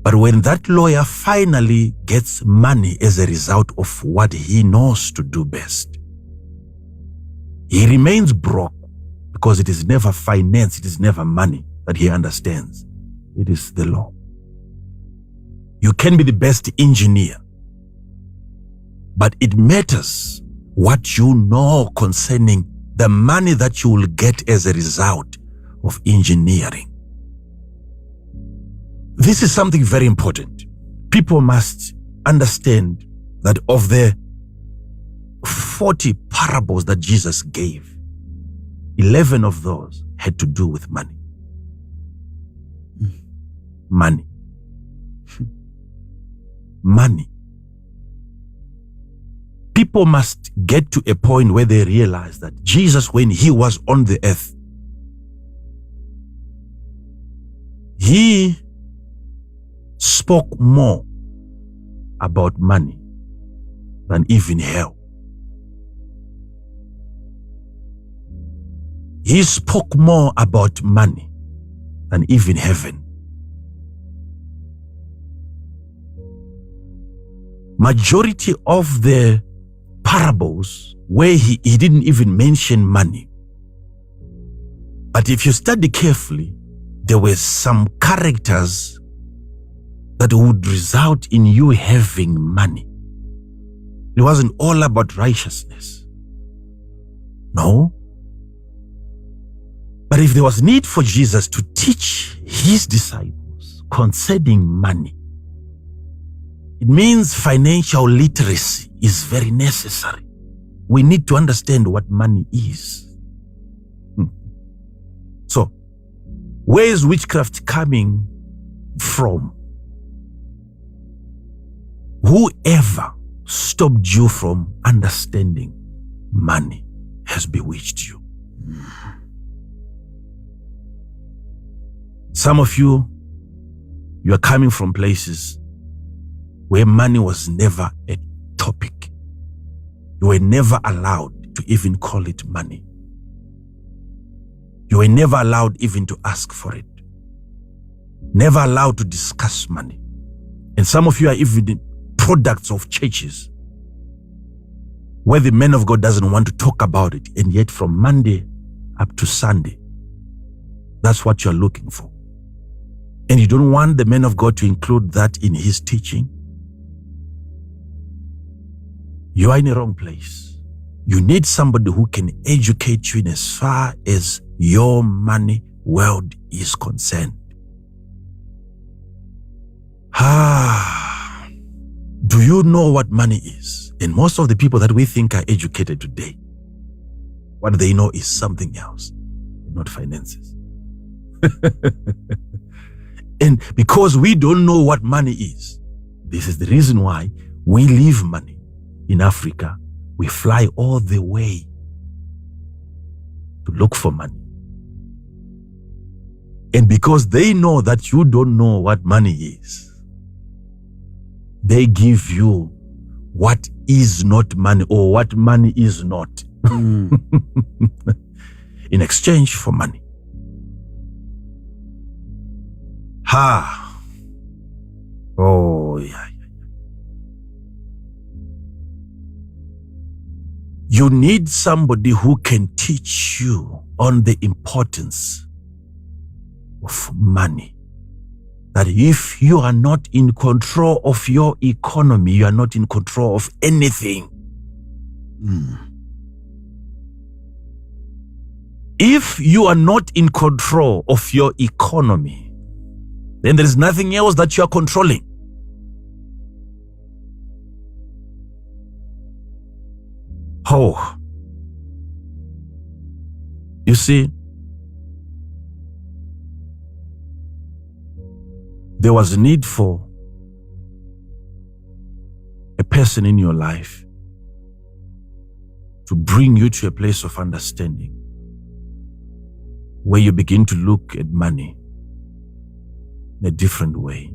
But when that lawyer finally gets money as a result of what he knows to do best, he remains broke, because it is never finance, it is never money that he understands. It is the law. You can be the best engineer, but it matters what you know concerning the money that you will get as a result of engineering. This is something very important. People must understand that of the 40 parables that Jesus gave, 11 of those had to do with money. Money. Money. People must get to a point where they realize that Jesus, when he was on the earth, he spoke more about money than even hell. He spoke more about money than even heaven. Majority of the parables where he didn't even mention money. But if you study carefully, there were some characters that would result in you having money. It wasn't all about righteousness. No. But if there was need for Jesus to teach his disciples concerning money, it means financial literacy is very necessary. We need to understand what money is. So, where is witchcraft coming from? Whoever stopped you from understanding money has bewitched you. Some of you are coming from places where money was never a topic. You were never allowed to even call it money. You were never allowed even to ask for it. Never allowed to discuss money. And some of you are even products of churches where the man of God doesn't want to talk about it, and yet from Monday up to Sunday, that's what you're looking for. And you don't want the man of God to include that in his teaching. You are in the wrong place. You need somebody who can educate you in as far as your money world is concerned. Do you know what money is? And most of the people that we think are educated today, what they know is something else, not finances. And because we don't know what money is, this is the reason why we leave money in Africa. We fly all the way to look for money. And because they know that you don't know what money is, they give you what is not money, or what money is not, in exchange for money. Oh, yeah. You need somebody who can teach you on the importance of money. That if you are not in control of your economy, you are not in control of anything. If you are not in control of your economy, then there is nothing else that you are controlling. Oh, you see, there was a need for a person in your life to bring you to a place of understanding where you begin to look at money in a different way.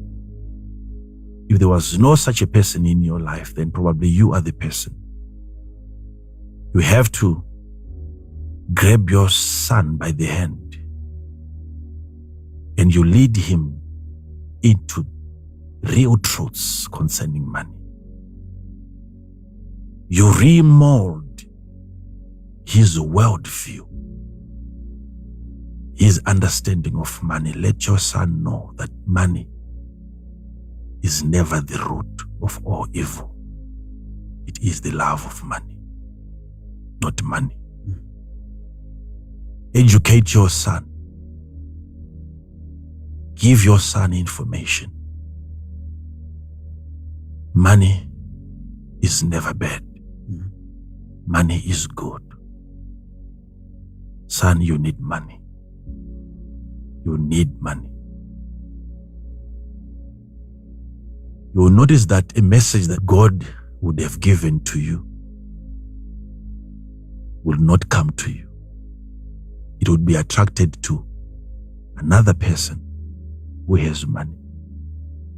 If there was no such a person in your life, then probably you are the person. You have to grab your son by the hand and you lead him into real truths concerning money. You remold his worldview, his understanding of money. Let your son know that money is never the root of all evil. It is the love of money, not money. Educate your son. Give your son information. Money is never bad. Money is good. Son, you need money. You need money. You will notice that a message that God would have given to you will not come to you. It would be attracted to another person who has money.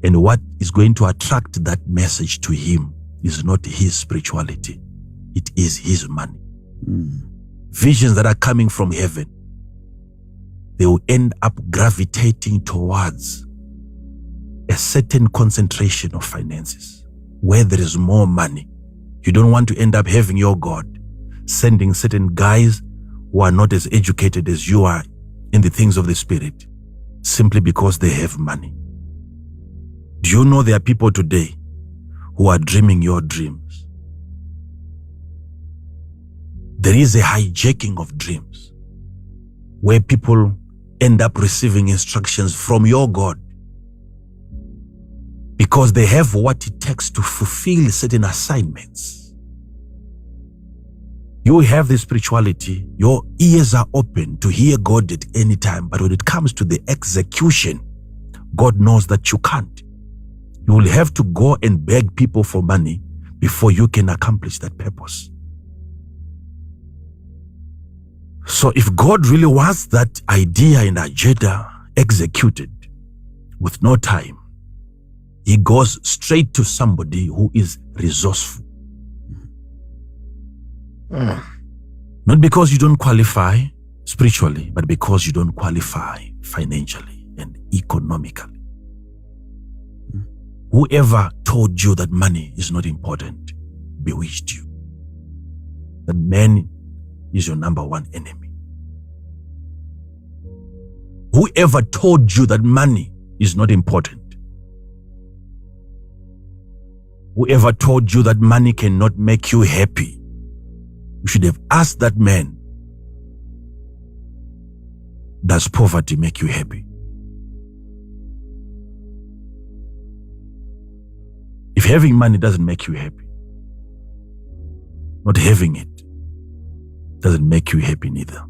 And what is going to attract that message to him is not his spirituality. It is his money. Visions that are coming from heaven, they will end up gravitating towards a certain concentration of finances where there is more money. You don't want to end up having your God sending certain guys who are not as educated as you are in the things of the spirit simply because they have money. Do you know there are people today who are dreaming your dreams? There is a hijacking of dreams where people end up receiving instructions from your God because they have what it takes to fulfill certain assignments. You have the spirituality, your ears are open to hear God at any time, but when it comes to the execution, God knows that you can't. You will have to go and beg people for money before you can accomplish that purpose. So if God really wants that idea and agenda executed with no time, he goes straight to somebody who is resourceful. Not because you don't qualify spiritually, but because you don't qualify financially and economically. Whoever told you that money is not important bewitched you. That man is your number one enemy. Whoever told you that money is not important, whoever told you that money cannot make you happy, you should have asked that man, does poverty make you happy? If having money doesn't make you happy, not having it doesn't make you happy neither.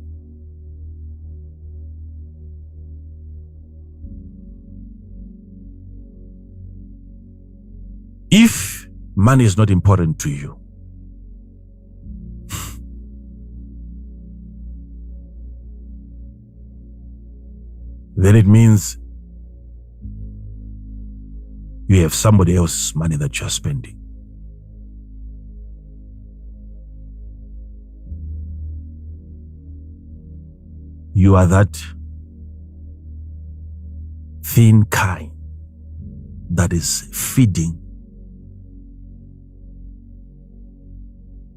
If money is not important to you, then it means you have somebody else's money that you're spending. You are that thin kind that is feeding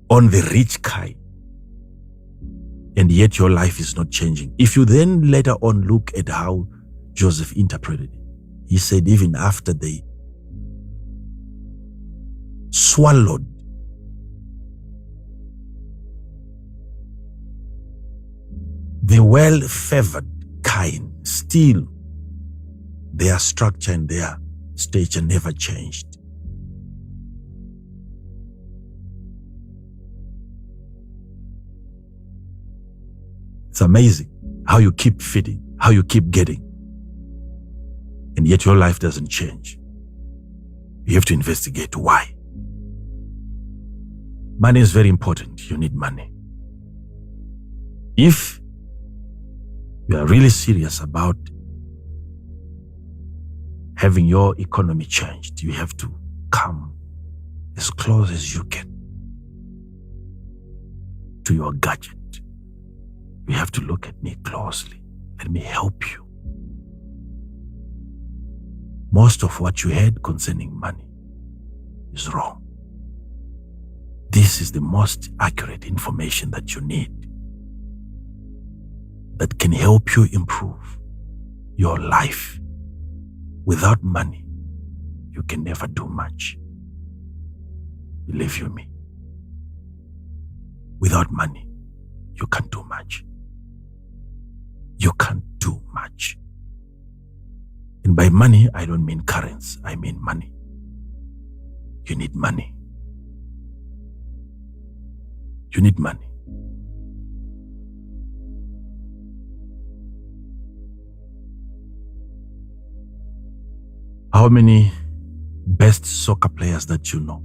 on the rich kind, and yet your life is not changing. If you then later on look at how Joseph interpreted it, he said even after they swallowed the well-favored kind, still their structure and their stature never changed. It's amazing how you keep feeding, how you keep getting, and yet your life doesn't change. You have to investigate why. Money is very important. You need money. If you are really serious about having your economy changed, you have to come as close as you can to your gadget. You have to look at me closely. Let me help you. Most of what you heard concerning money is wrong. This is the most accurate information that you need, that can help you improve your life. Without money, you can never do much. Believe you me. Without money, you can't do much. You can't do much. And by money, I don't mean currency, I mean money. You need money. You need money. How many best soccer players that you know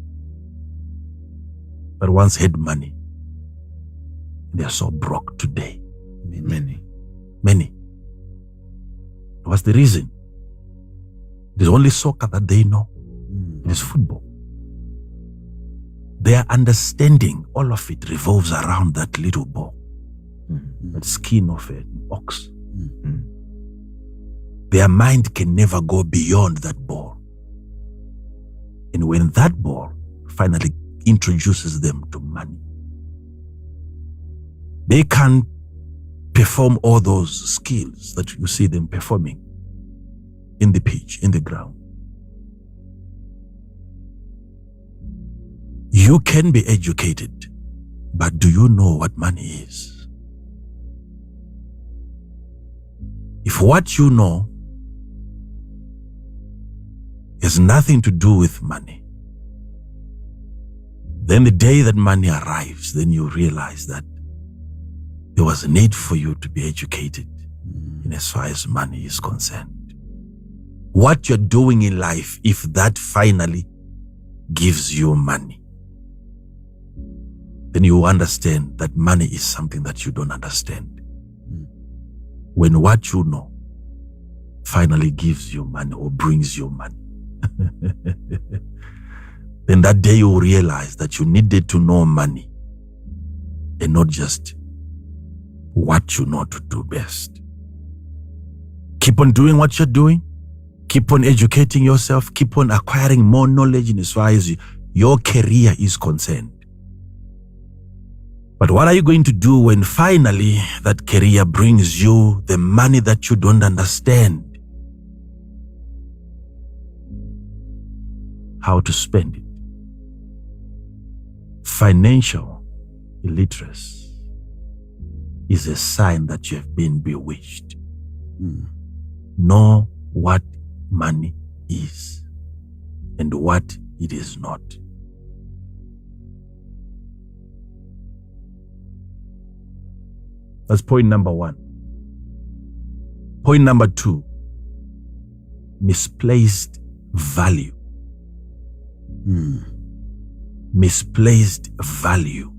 that once had money, they are so broke today? Many. What's the reason? There's only soccer that they know. It is football. Their understanding, all of it revolves around that little ball, that skin of an ox. Their mind can never go beyond that ball. And when that ball finally introduces them to money, they can't perform all those skills that you see them performing in the pitch, in the ground. You can be educated, but do you know what money is? If what you know has nothing to do with money, then the day that money arrives, then you realize that there was a need for you to be educated in as far as money is concerned. What you're doing in life, if that finally gives you money, then you understand that money is something that you don't understand. When what you know finally gives you money or brings you money, then that day you realize that you needed to know money and not just what you know to do best. Keep on doing what you're doing. Keep on educating yourself. Keep on acquiring more knowledge in as far as your career is concerned. But what are you going to do when finally that career brings you the money that you don't understand how to spend it? Financial illiteracy is a sign that you have been bewitched. Know what money is and what it is not. That's point number one. Point number two, misplaced value. Misplaced value.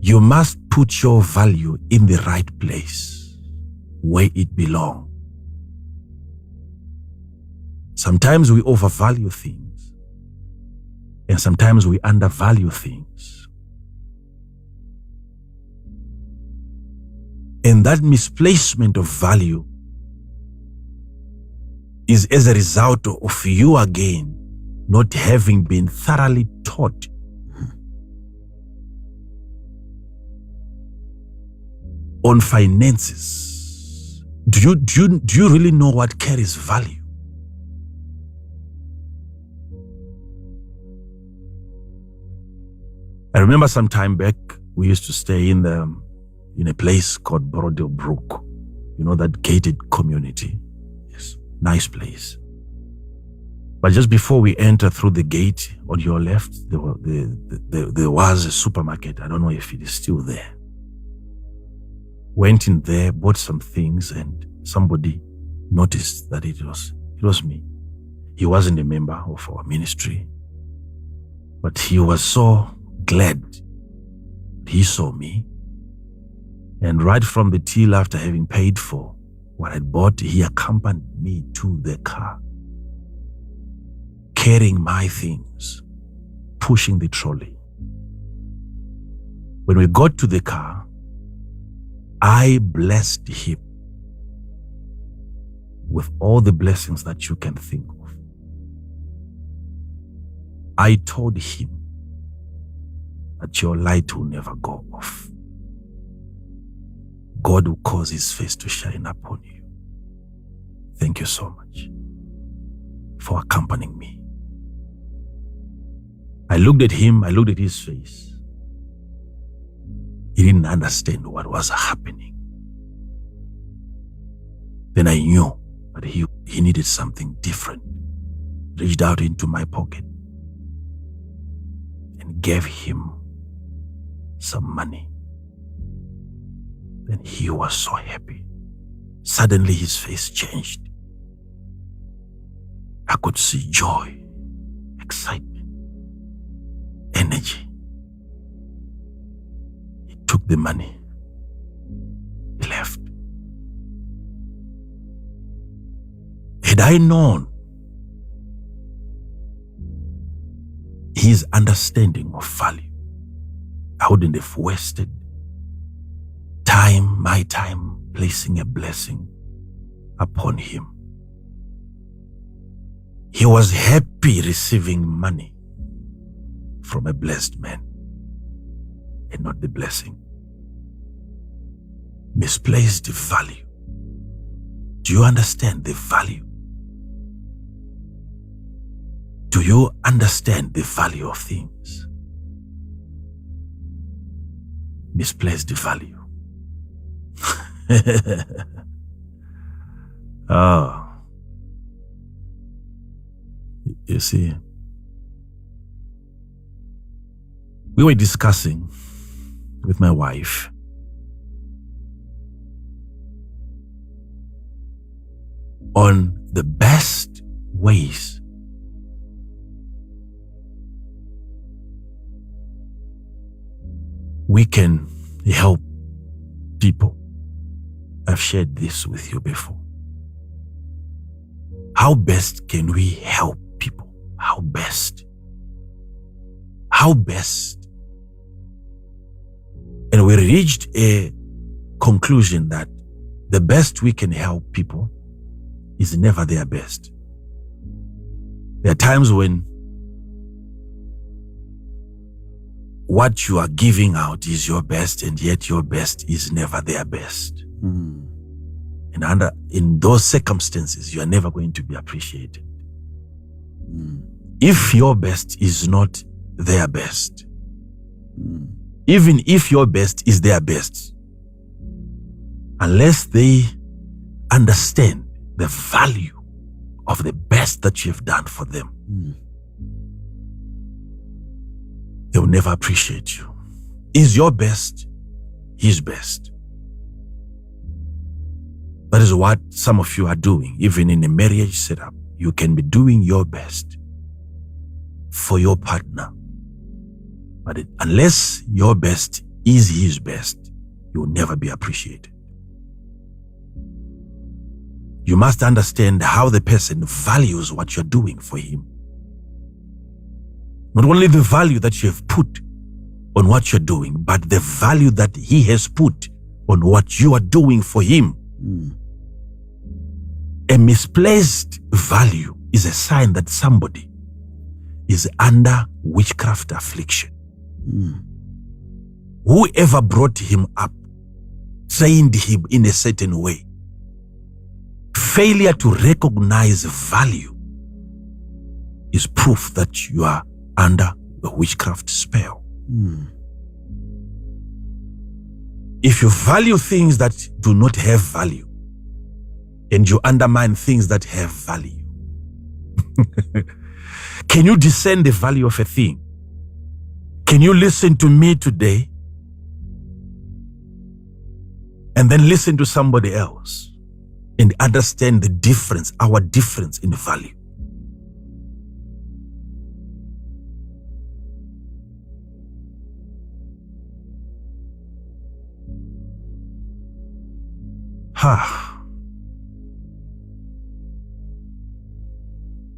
You must put your value in the right place, where it belongs. Sometimes we overvalue things, and sometimes we undervalue things. And that misplacement of value is as a result of you again not having been thoroughly taught on finances. Do you really know what carries value? I remember some time back, we used to stay in a place called Brodel Brook. You know, that gated community. Yes. Nice place. But just before we enter through the gate on your left, there was a supermarket. I don't know if it is still there. Went in there, bought some things, and somebody noticed that it was me. He wasn't a member of our ministry, but he was so glad he saw me. And right from the till, after having paid for what I'd bought, he accompanied me to the car, carrying my things, pushing the trolley. When we got to the car, I blessed him with all the blessings that you can think of. I told him that your light will never go off. God will cause his face to shine upon you. Thank you so much for accompanying me. I looked at him, I looked at his face. He didn't understand what was happening. Then I knew that he needed something different. Reached out into my pocket and gave him some money. Then he was so happy. Suddenly his face changed. I could see joy, excitement, energy. He took the money. He left. Had I known his understanding of value, I wouldn't have wasted my time, placing a blessing upon him. He was happy receiving money from a blessed man and not the blessing. Misplaced value. Do you understand the value? Do you understand the value of things? Misplaced value. You see, we were discussing with my wife on the best ways we can help people. I've shared this with you before. How best can we help people? How best? How best? And we reached a conclusion that the best we can help people is never their best. There are times when what you are giving out is your best, and yet your best is never their best. And in those circumstances, you are never going to be appreciated. If your best is not their best, even if your best is their best, unless they understand the value of the best that you have done for them, they will never appreciate you. Is your best his best? That is what some of you are doing. Even in a marriage setup, you can be doing your best for your partner. But unless your best is his best, you will never be appreciated. You must understand how the person values what you're doing for him. Not only the value that you have put on what you're doing, but the value that he has put on what you are doing for him. A misplaced value is a sign that somebody is under witchcraft affliction. Whoever brought him up trained him in a certain way. Failure to recognize value is proof that you are under a witchcraft spell. If you value things that do not have value and you undermine things that have value, can you discern the value of a thing? Can you listen to me today and then listen to somebody else and understand the difference, our difference in value?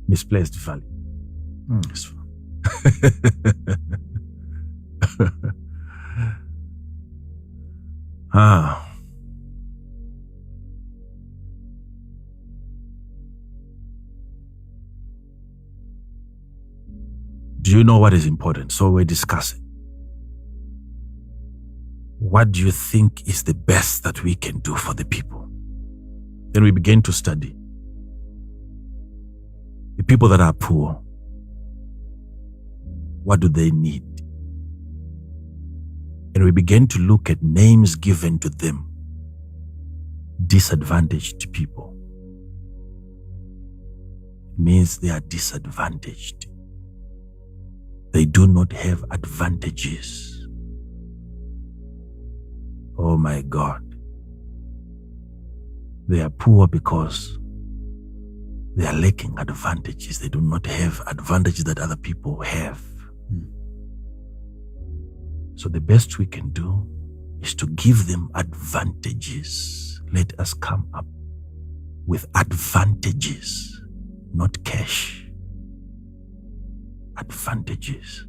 Misplaced value. Do you know what is important? So we're discussing. What do you think is the best that we can do for the people? Then we begin to study. The people that are poor, what do they need? And we begin to look at names given to them. Disadvantaged people. It means they are disadvantaged. They do not have advantages. Oh my God. They are poor because they are lacking advantages. They do not have advantages that other people have. So the best we can do is to give them advantages. Let us come up with advantages, not cash. Advantages.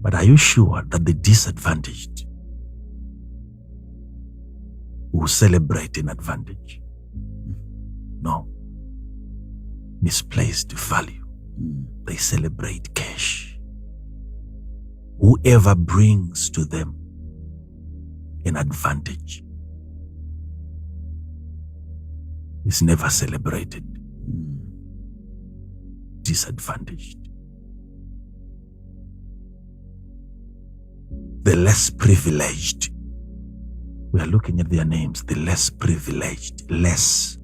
But are you sure that the disadvantaged will celebrate an advantage? No. Misplaced value. They celebrate cash. Whoever brings to them an advantage is never celebrated. Disadvantaged. The less privileged. We are looking at their names. The less privileged. Less.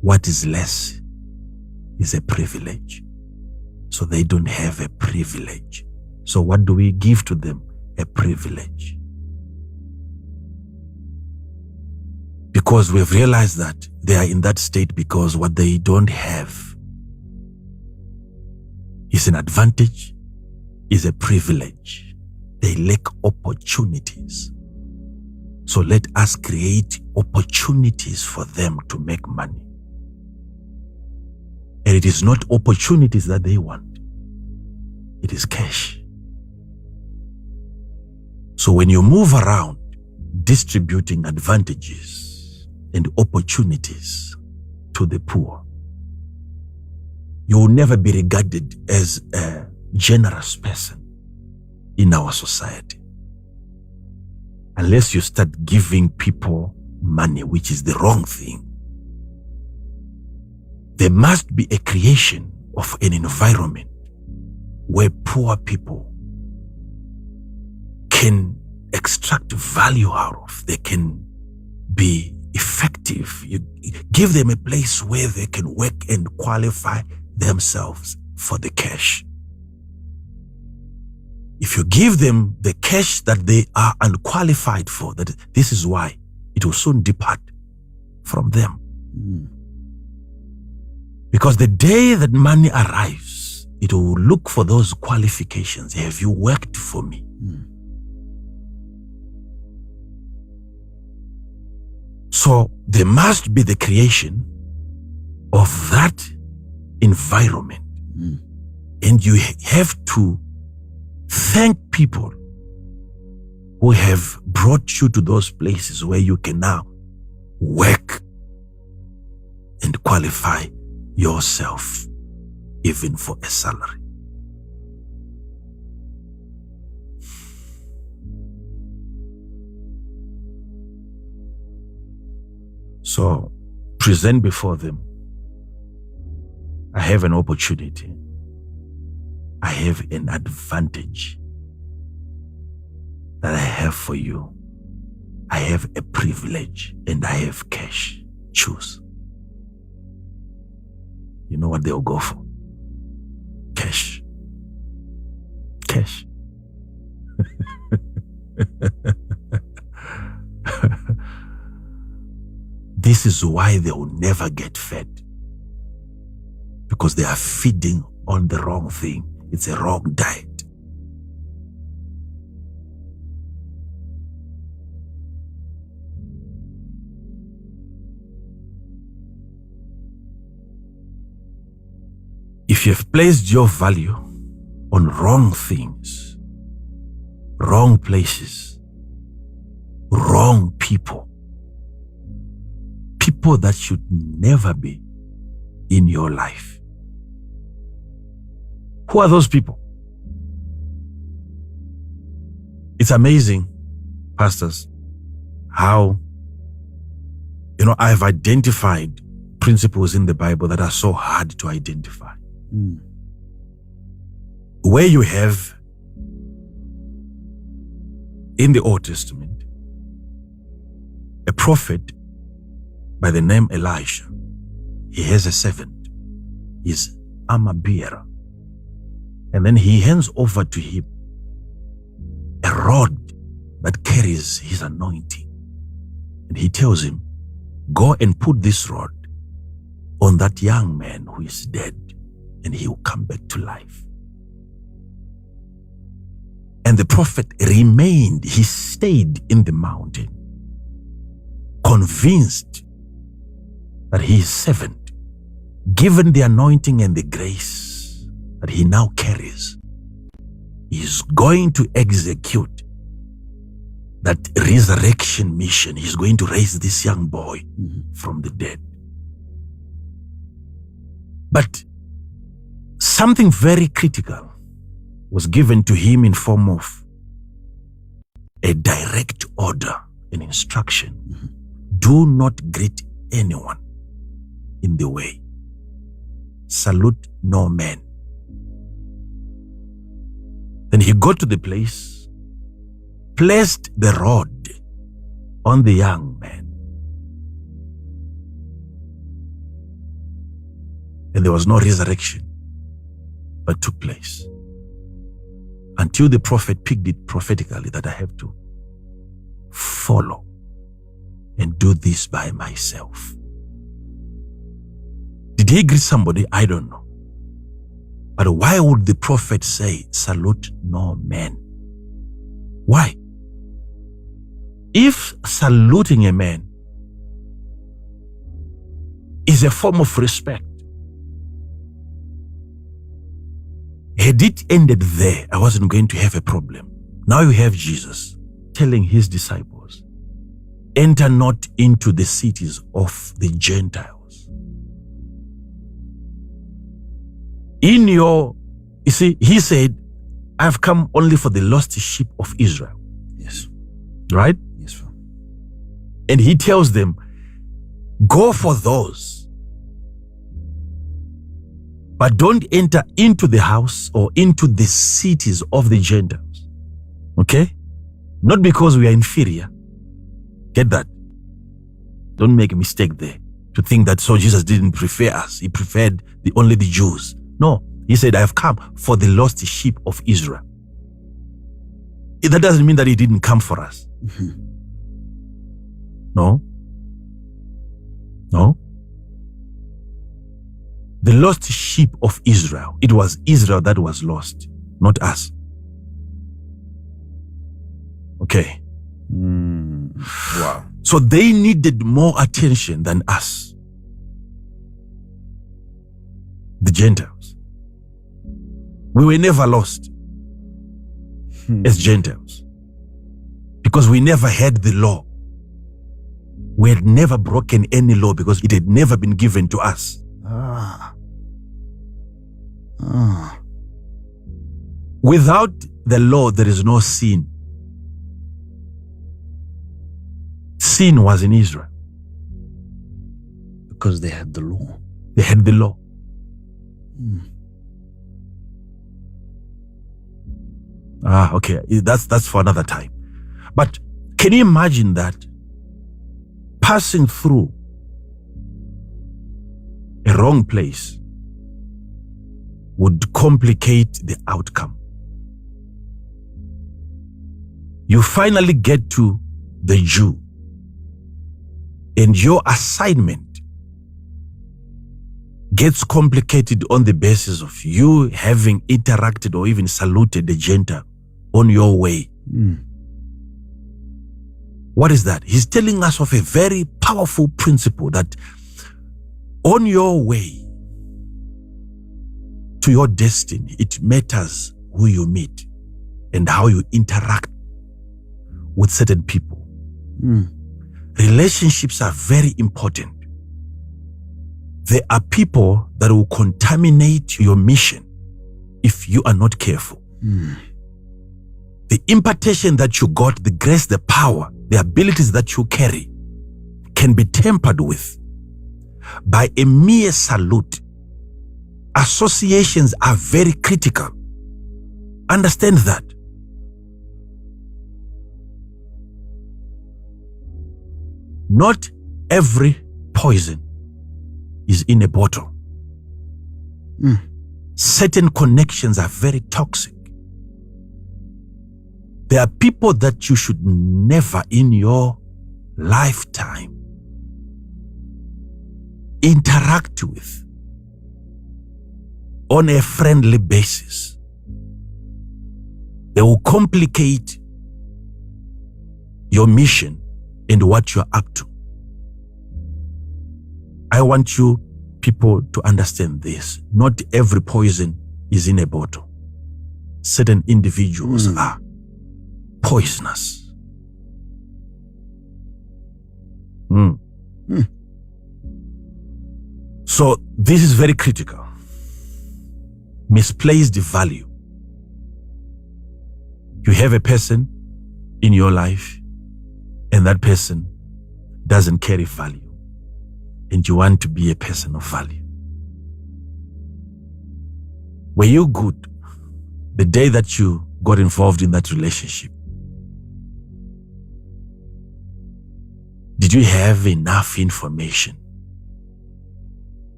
What is less is a privilege. So they don't have a privilege. So what do we give to them? A privilege. Because we've realized that they are in that state because what they don't have is an advantage, is a privilege. They lack opportunities. So let us create opportunities for them to make money. And it is not opportunities that they want. It is cash. So when you move around distributing advantages and opportunities to the poor, you will never be regarded as a generous person in our society. Unless you start giving people money, which is the wrong thing. There must be a creation of an environment where poor people can extract value out of. They can be effective. You give them a place where they can work and qualify themselves for the cash. If you give them the cash that they are unqualified for, that this is why it will soon depart from them. Because the day that money arrives, it will look for those qualifications. Have you worked for me? So there must be the creation of that environment. And you have to thank people who have brought you to those places where you can now work and qualify yourself even for a salary. So present before them, I have an opportunity. I have an advantage that I have for you. I have a privilege and I have cash. Choose. You know what they'll go for? Cash. Cash. This is why they will never get fed. Because they are feeding on the wrong thing. It's a wrong diet. If you have placed your value on wrong things, wrong places, wrong people, people that should never be in your life. Who are those people? It's amazing, pastors, how, I've identified principles in the Bible that are so hard to identify. Where you have in the Old Testament a prophet by the name Elisha. He has a servant. He's armor bearer. And then he hands over to him a rod that carries his anointing. And he tells him, go and put this rod on that young man who is dead, and he will come back to life. And the prophet remained, he stayed in the mountain, convinced that his servant, given the anointing and the grace that he now carries, is going to execute that resurrection mission. He's going to raise this young boy from the dead. But something very critical was given to him in form of a direct order, an instruction. Do not greet anyone in the way. Salute no man. Then he got to the place, placed the rod on the young man. And there was no resurrection but took place until the prophet picked it prophetically that I have to follow and do this by myself. Did he greet somebody? I don't know. But why would the prophet say, salute no man? Why? If saluting a man is a form of respect, had it ended there, I wasn't going to have a problem. Now you have Jesus telling his disciples, enter not into the cities of the Gentiles. You see, he said, I've come only for the lost sheep of Israel. Yes. Right? Yes, sir. And he tells them, go for those. But don't enter into the house or into the cities of the Gentiles. Okay? Not because we are inferior. Get that? Don't make a mistake there to think that so Jesus didn't prefer us. He preferred only the Jews. No, he said, I have come for the lost sheep of Israel. That doesn't mean that he didn't come for us. No. No. The lost sheep of Israel. It was Israel that was lost, not us. Okay. Wow. So they needed more attention than us, the Gentiles. We were never lost as Gentiles because we never had the law. We had never broken any law because it had never been given to us. Without the law, there is no sin. Sin was in Israel. Because they had the law. They had the law. Okay. That's for another time. But can you imagine that passing through a wrong place would complicate the outcome? You finally get to the Jew, and your assignment gets complicated on the basis of you having interacted or even saluted the Gentile on your way. What is that? He's telling us of a very powerful principle that on your way to your destiny, it matters who you meet and how you interact with certain people. Relationships are very important. There are people that will contaminate your mission if you are not careful. The impartation that you got, the grace, the power, the abilities that you carry can be tampered with by a mere salute. Associations are very critical. Understand that. Not every poison is in a bottle. Certain connections are very toxic. There are people that you should never in your lifetime interact with on a friendly basis. They will complicate your mission and what you're up to. I want you people to understand this. Not every poison is in a bottle. Certain individuals are poisonous. So this is very critical. Misplaced value. You have a person in your life and that person doesn't carry value, and you want to be a person of value. Were you good the day that you got involved in that relationship? Did you have enough information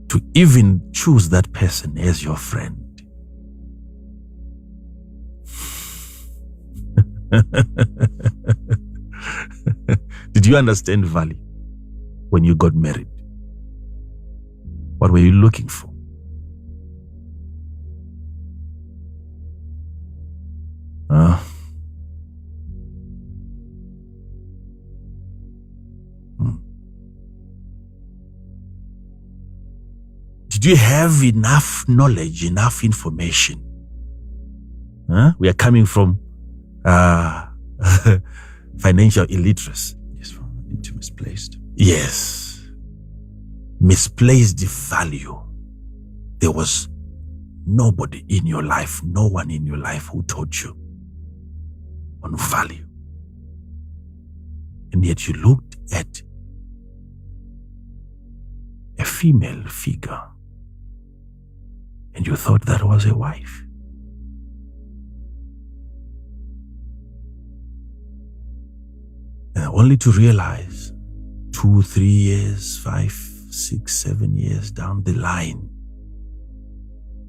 to even choose that person as your friend? Did you understand value when you got married? What were you looking for? Did you have enough knowledge, enough information? We are coming from financial illiteracy. Yes, into misplaced. Yes. Misplaced value. There was nobody in your life, no one in your life who taught you on value. And yet you looked at a female figure and you thought that was a wife. And only to realize 2, 3 years, 5, 6, 7 years down the line,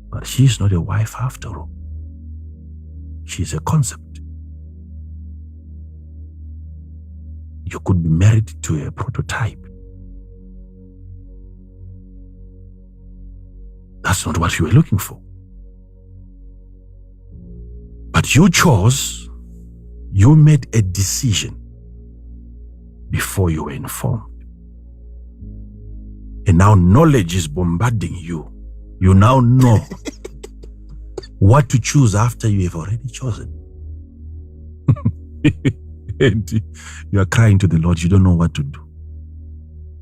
but she's not a wife after all. She's a concept. You could be married to a prototype. That's not what you were looking for. But you chose, you made a decision before you were informed. And now knowledge is bombarding you. You now know what to choose after you have already chosen. And you are crying to the Lord. You don't know what to do.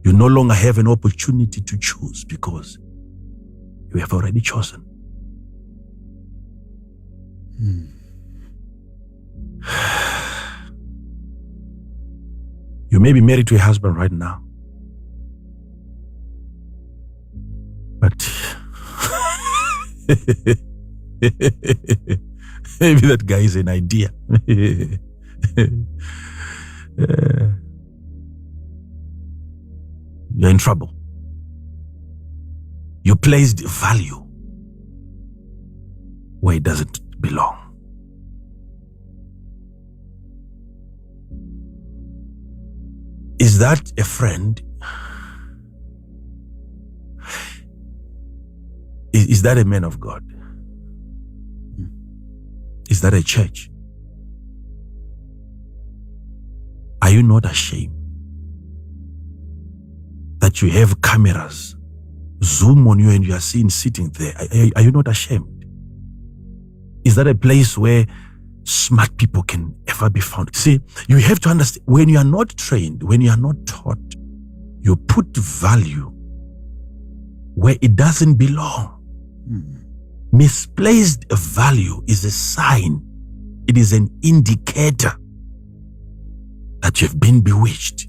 You no longer have an opportunity to choose because you have already chosen. You may be married to a husband right now, but maybe that guy is an idea. You're in trouble. You placed value where it doesn't belong. Is that a friend? Is that a man of God? Is that a church? Are you not ashamed that you have cameras zoom on you and you are seen sitting there? Are you not ashamed? Is that a place where smart people can ever be found? See, you have to understand, when you are not trained, when you are not taught, you put value where it doesn't belong. Misplaced value is a sign. It is an indicator that you've been bewitched.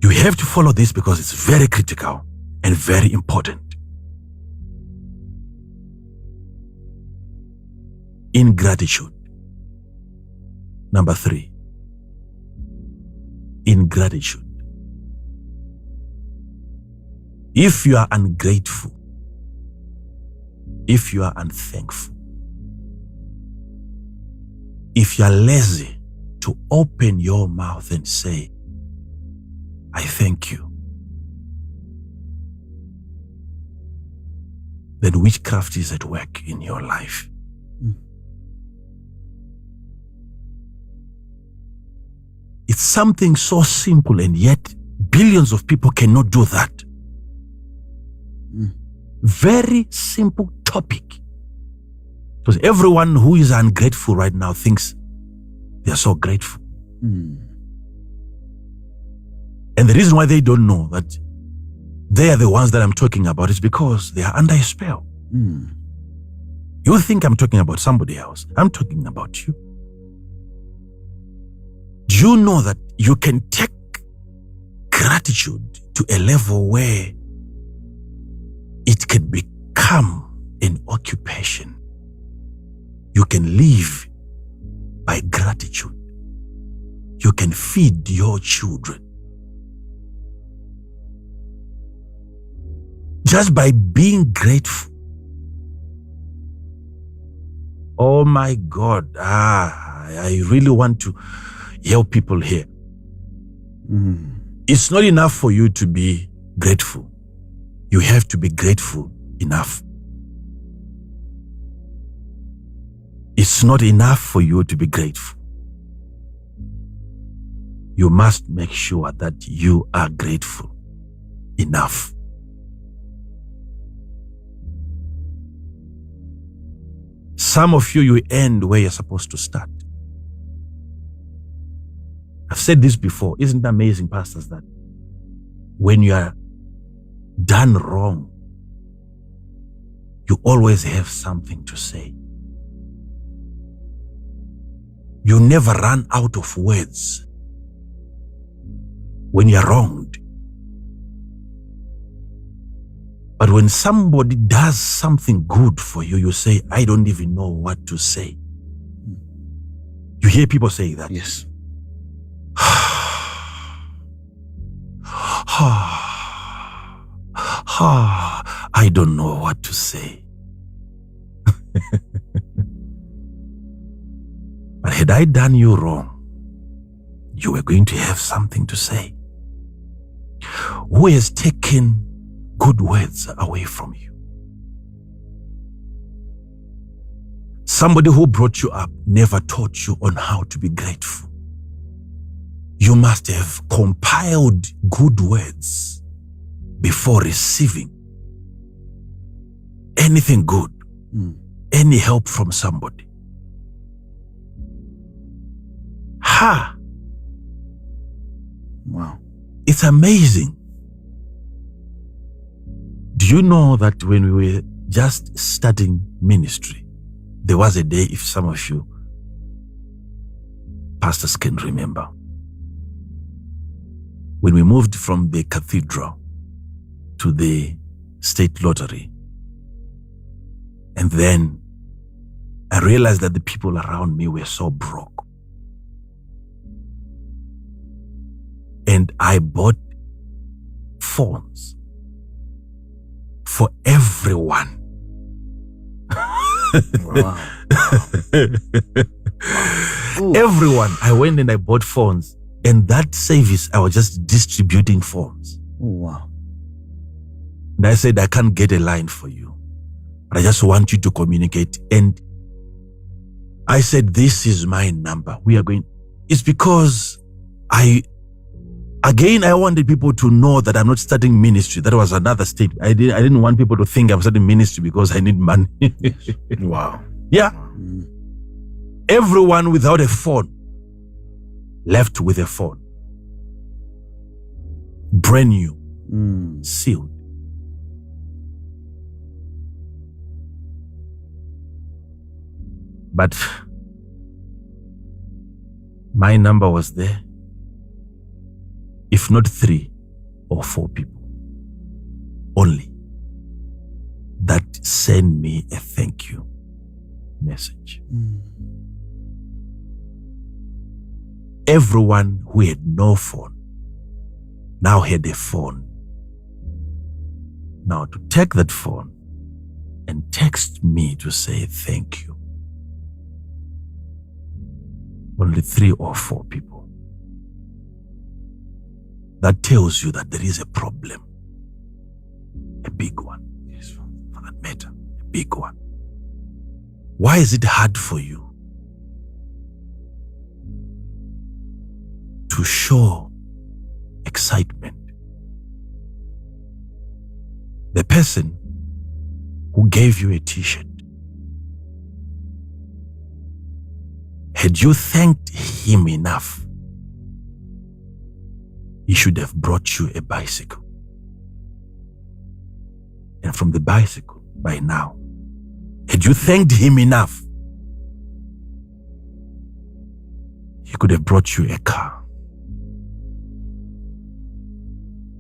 You have to follow this because it's very critical and very important. Ingratitude. Number 3. Ingratitude. If you are ungrateful, if you are unthankful, if you are lazy to open your mouth and say, I thank you, then witchcraft is at work in your life. It's something so simple, and yet billions of people cannot do that. Very simple topic. Because everyone who is ungrateful right now thinks they are so grateful. And the reason why they don't know that they are the ones that I'm talking about is because they are under a spell. You think I'm talking about somebody else. I'm talking about you. Do you know that you can take gratitude to a level where it can become an occupation? You can live by gratitude. You can feed your children just by being grateful. Oh my God. I really want to help people here. It's not enough for you to be grateful. You have to be grateful enough. It's not enough for you to be grateful. You must make sure that you are grateful enough. Some of you end where you're supposed to start. I've said this before. Isn't it amazing, pastors, that when you are done wrong, you always have something to say. You never run out of words when you're wronged. But when somebody does something good for you, you say, I don't even know what to say. You hear people say that? Yes. I don't know what to say. But had I done you wrong, you were going to have something to say. Who has taken good words away from you? Somebody who brought you up never taught you on how to be grateful. You must have compiled good words before receiving anything good. any help from somebody. Ha! Wow. It's amazing. Do you know that when we were just starting ministry, there was a day, if some of you pastors can remember, when we moved from the cathedral to the state lottery, and then I realized that the people around me were so broke. And I bought phones for everyone. Wow. Ooh. Everyone. I went and I bought phones. And that service, I was just distributing phones. Oh, wow. And I said, I can't get a line for you, but I just want you to communicate. And I said, this is my number. We are going. It's because I wanted people to know that I'm not starting ministry. That was another state. I didn't want people to think I'm starting ministry because I need money. Wow. Yeah. Everyone without a phone left with a phone. Brand new. Sealed. But my number was there. If not 3 or 4 people only that send me a thank you message. Everyone who had no phone now had a phone. Now to take that phone and text me to say thank you. Only 3 or 4 people. That tells you that there is a problem. A big one. Yes, for that matter, a big one. Why is it hard for you to show excitement? The person who gave you a t-shirt, had you thanked him enough, he should have brought you a bicycle. And from the bicycle, by now, had you thanked him enough, he could have brought you a car.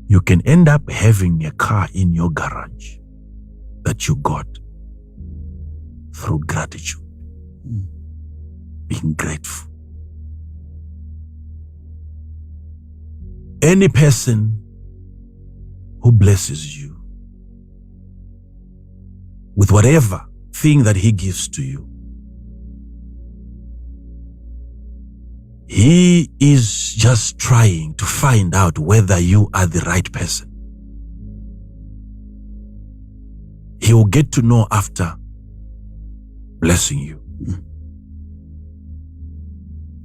You can end up having a car in your garage that you got through gratitude, being grateful. Any person who blesses you with whatever thing that he gives to you, he is just trying to find out whether you are the right person. He will get to know after blessing you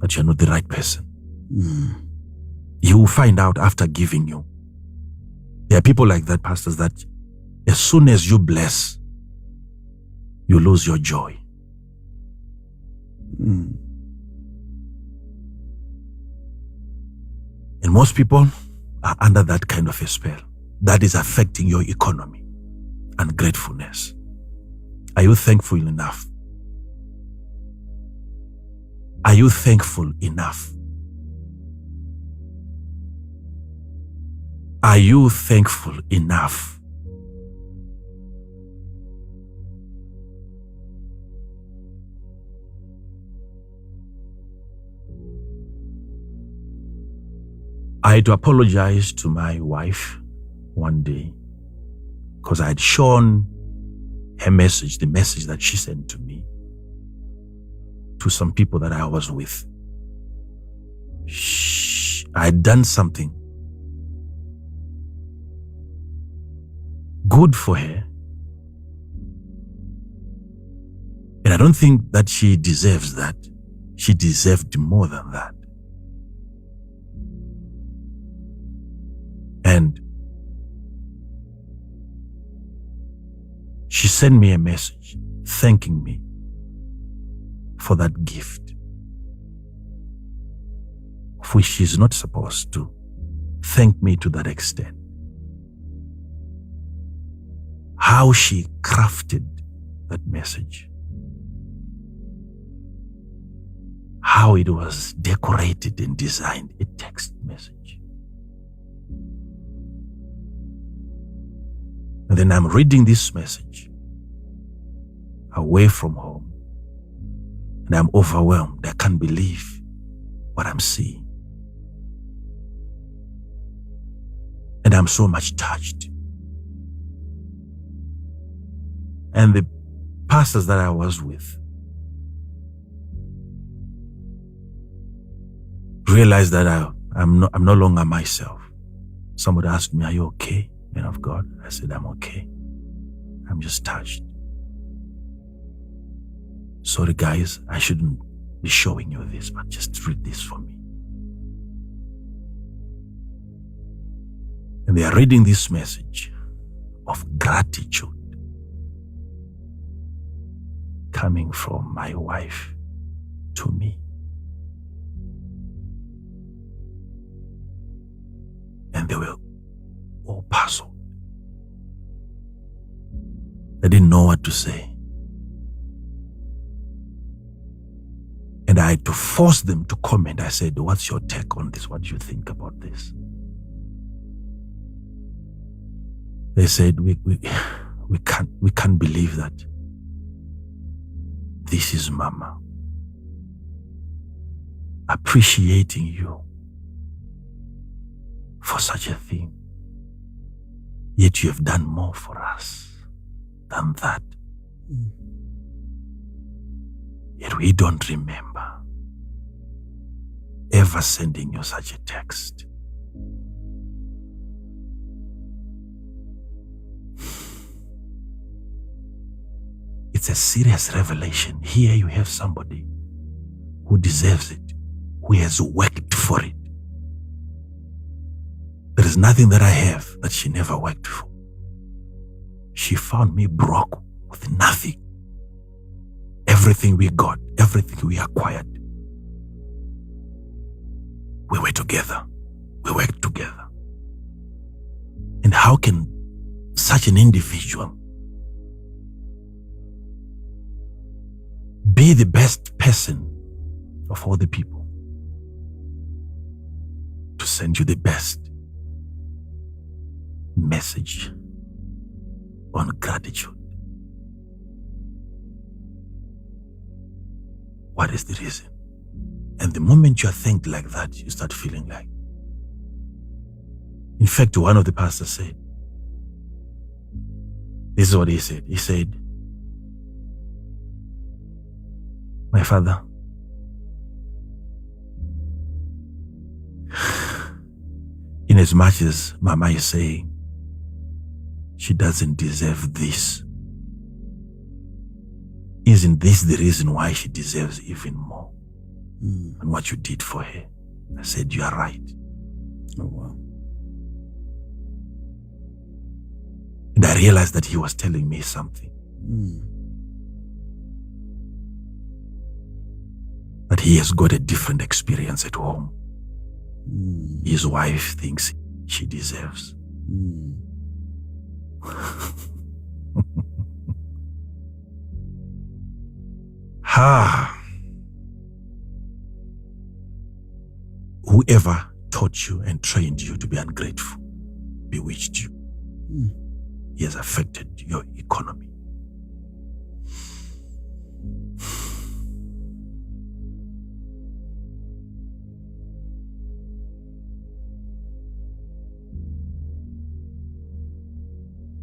that you're not the right person. You will find out after giving you. There are people like that, pastors, that as soon as you bless, you lose your joy. And most people are under that kind of a spell that is affecting your economy and gratefulness. Are you thankful enough? Are you thankful enough? Are you thankful enough? I had to apologize to my wife one day because I had shown her message, the message that she sent to me, to some people that I was with. I had done something good for her, and I don't think that she deserves that. She deserved more than that. And she sent me a message thanking me for that gift, of which she's not supposed to thank me to that extent. How she crafted that message, how it was decorated and designed, a text message. And then I'm reading this message away from home, and I'm overwhelmed. I can't believe what I'm seeing. And I'm so much touched. And the pastors that I was with realized that I'm no longer myself. Somebody asked me, "Are you okay, man of God?" I said, "I'm okay. I'm just touched. Sorry guys, I shouldn't be showing you this, but just read this for me." And they are reading this message of gratitude coming from my wife to me. And they were all puzzled. They didn't know what to say. And I had to force them to comment. I said, "What's your take on this? What do you think about this?" They said, we can't believe that this is Mama appreciating you for such a thing. Yet you have done more for us than that. Yet we don't remember ever sending you such a text. It's a serious revelation. Here you have somebody who deserves it, who has worked for it. There is nothing that I have that she never worked for. She found me broke with nothing. Everything we got, everything we acquired, we were together. We worked together. And how can such an individual be the best person of all the people to send you the best message on gratitude? What is the reason? And the moment you are thanked like that, you start feeling like. In fact, one of the pastors said, this is what he said. He said, "My father, in as much as Mama is saying she doesn't deserve this, isn't this the reason why she deserves even more than what you did for her?" I said, "You are right." Oh, wow. And I realized that he was telling me something. That he has got a different experience at home. His wife thinks she deserves. Whoever taught you and trained you to be ungrateful bewitched you. He has affected your economy.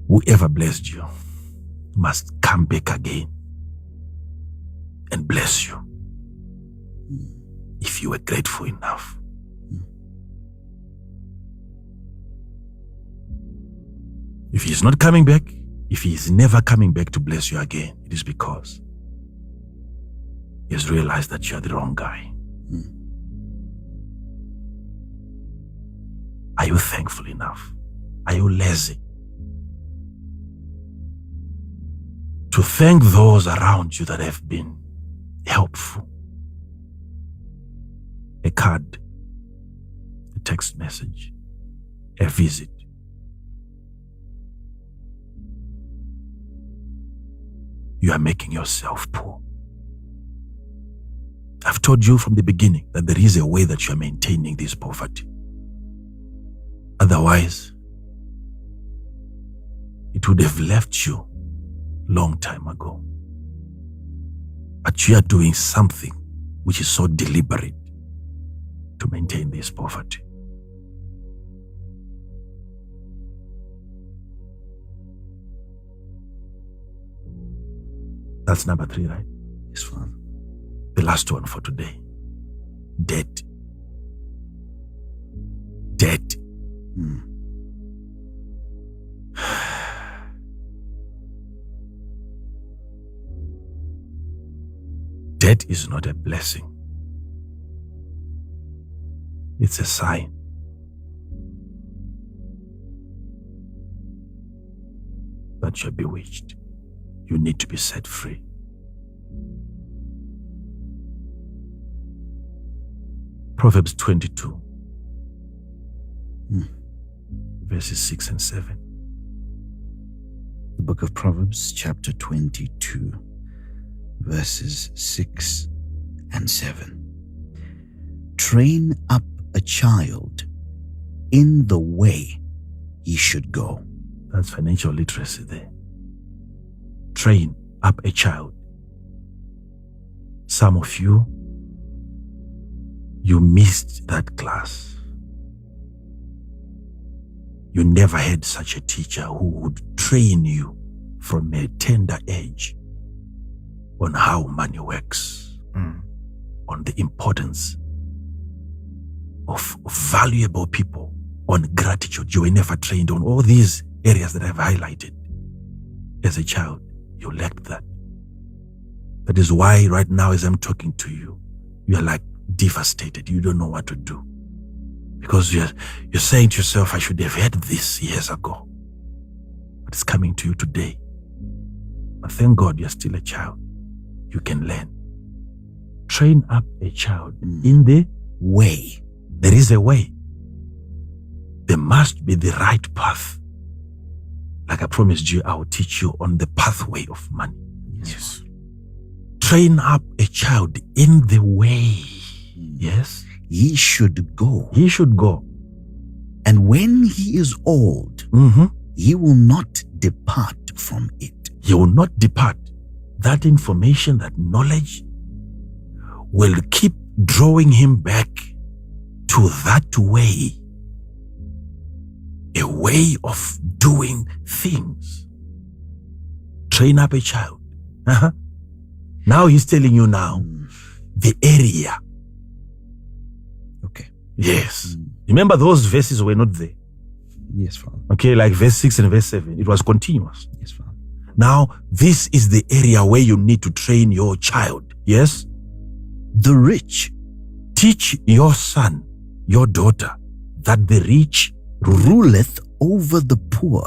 Whoever blessed you must come back again and bless you if you were grateful enough. If he is not coming back, if he is never coming back to bless you again, it is because he has realized that you are the wrong guy. Are you thankful enough? Are you lazy to to thank those around you that have been helpful. A card, a text message, a visit. You are making yourself poor. I've told you from the beginning that there is a way that you are maintaining this poverty. Otherwise, it would have left you long time ago. But you are doing something which is so deliberate to maintain this poverty. That's number 3, right? Yes, Father. The last one for today. Debt. Debt. Debt is not a blessing. It's a sign. That you're bewitched. You need to be set free. Proverbs 22, verses 6 and 7. The book of Proverbs, chapter 22, verses 6 and 7. Train up a child in the way he should go. That's financial literacy there. Train up a child. Some of you missed that class. You never had such a teacher who would train you from a tender age on how money works, on the importance of valuable people, on gratitude. You were never trained on all these areas that I've highlighted. As a child, you lacked that. That is why right now as I'm talking to you, you're like devastated. You don't know what to do. Because you're saying to yourself, I should have had this years ago. But it's coming to you today. But thank God you're still a child. You can learn. Train up a child in the way. There is a way. There must be the right path. Like I promised you, I will teach you on the pathway of money. Yes. Train up a child in the way. Yes. He should go. He should go. And when he is old, he will not depart from it. He will not depart. That information, that knowledge will keep drawing him back to that way. A way of doing things. Train up a child. Now he's telling you now the area. Okay. Yes. Remember those verses were not there. Yes, Father. Okay, like verse 6 and verse 7. It was continuous. Yes, Father. Now, this is the area where you need to train your child. Yes? The rich. Teach your son, your daughter, that the rich ruleth over the poor.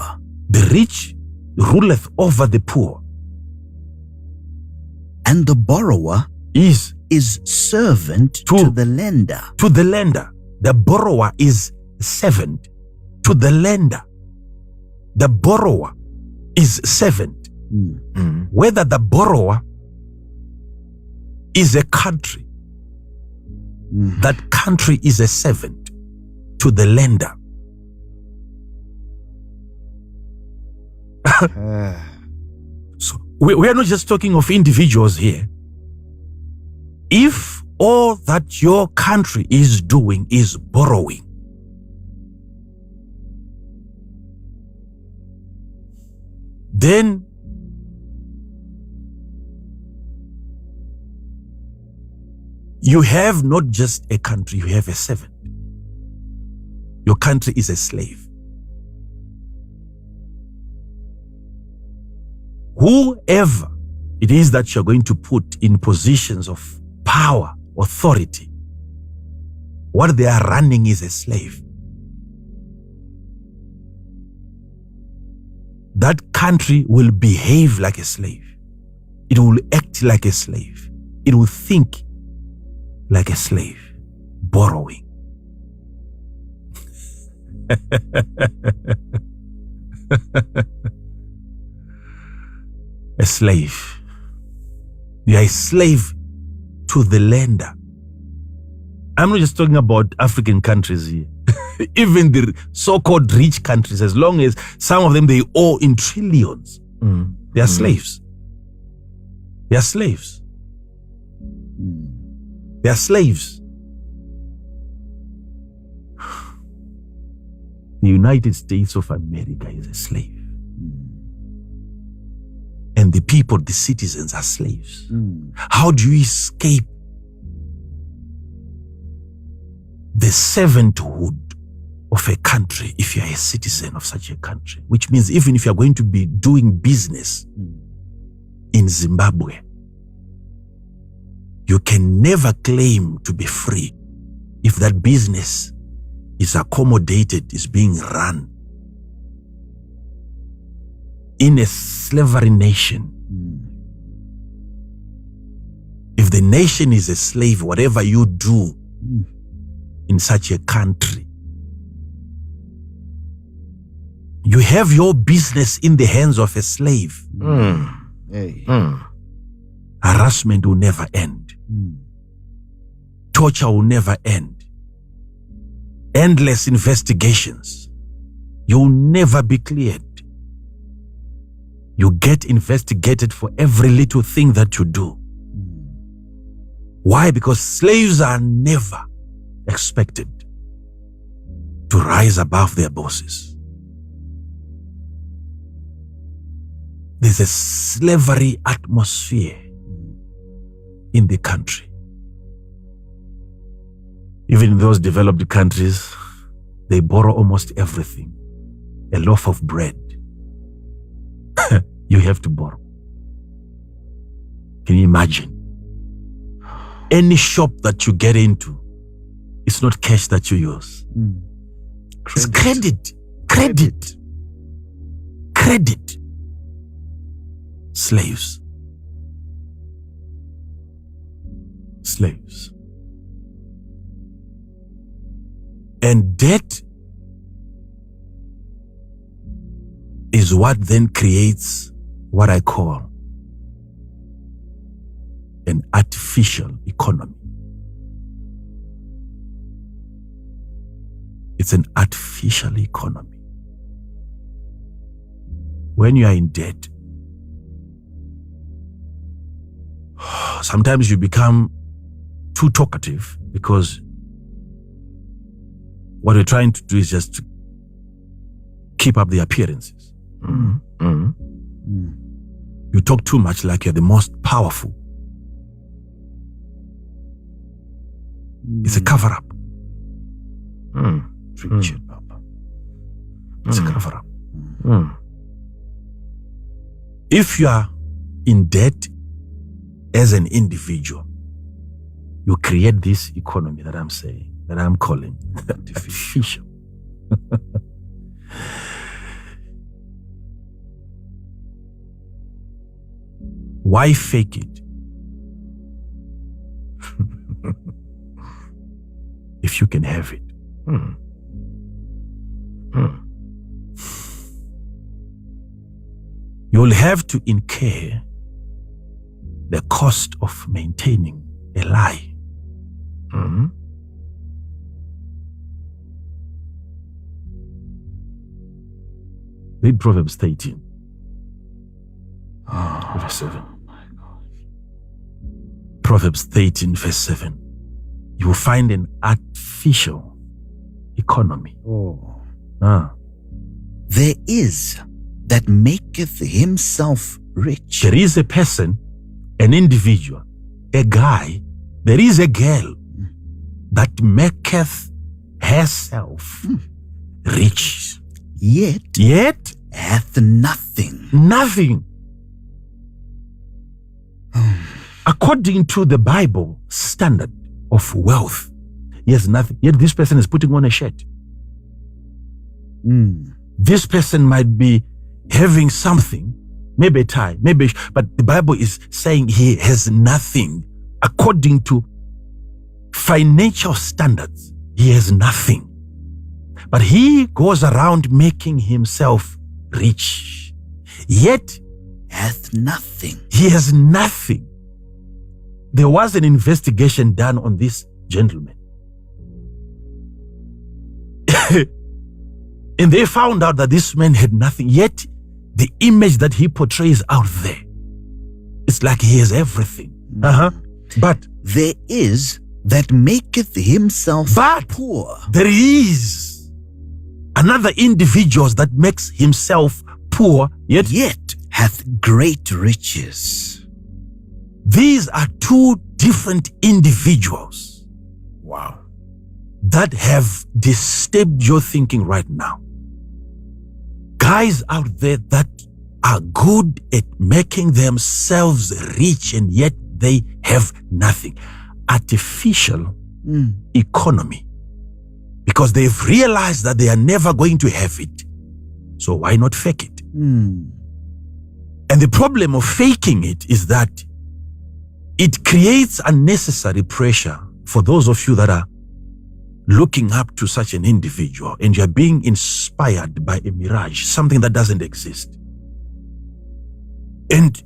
The rich ruleth over the poor. And the borrower is servant to the lender. To the lender. The borrower is servant to the lender. The borrower is servant. Whether the borrower is a country, that country is a servant to the lender. So we are not just talking of individuals here. If all that your country is doing is borrowing, then you have not just a country, you have a servant. Your country is a slave. Whoever it is that you're going to put in positions of power, authority, what they are running is a slave. That country will behave like a slave. It will act like a slave. It will think like a slave, borrowing. A slave. You are a slave to the lender. I'm not just talking about African countries here. Even the so-called rich countries, as long as some of them they owe in trillions, they are slaves. They are slaves. They are slaves. The United States of America is a slave. And the people, the citizens, are slaves. How do you escape the servanthood of a country if you are a citizen of such a country? Which means even if you are going to be doing business in Zimbabwe, you can never claim to be free if that business is accommodated, is being run in a slavery nation. If the nation is a slave, whatever you do in such a country, you have your business in the hands of a slave. Harassment will never end. Torture will never end. Endless investigations. You'll never be cleared. You get investigated for every little thing that you do. Why? Because slaves are never expected to rise above their bosses. There's a slavery atmosphere in the country. Even in those developed countries, they borrow almost everything. A loaf of bread, you have to borrow. Can you imagine? Any shop that you get into, it's not cash that you use. It's credit. Credit. Credit. Slaves. Slaves. And debt is what then creates what I call an artificial economy. It's an artificial economy. When you are in debt, sometimes you become too talkative because what we're trying to do is just to keep up the appearances. You talk too much like you're the most powerful. It's a cover-up. It's a cover-up. If you are in debt as an individual, you create this economy that I'm saying, that I'm calling artificial. Why fake it? If you can have it. You'll have to incur the cost of maintaining a lie. Read Proverbs 13. Verse 7. Proverbs 13, verse 7. You will find an artificial economy. There is that maketh himself rich. There is a person, an individual, a guy, there is a girl that maketh herself rich. Yet hath nothing. Nothing. According to the Bible standard of wealth, he has nothing. Yet this person is putting on a shirt. This person might be having something maybe a tie, but the Bible is saying he has nothing. According to financial standards, he has nothing. But he goes around making himself rich, yet hath nothing. He has nothing. There was an investigation done on this gentleman. And they found out that this man had nothing, yet the image that he portrays out there, it's like he has everything. But there is that maketh himself poor. There is another individual that makes himself poor, yet hath great riches. These are two different individuals. Wow. That have disturbed your thinking right now. Guys out there that are good at making themselves rich and yet they have nothing. Artificial economy. Because they've realized that they are never going to have it. So why not fake it? And the problem of faking it is that it creates unnecessary pressure for those of you that are looking up to such an individual and you're being inspired by a mirage, something that doesn't exist. And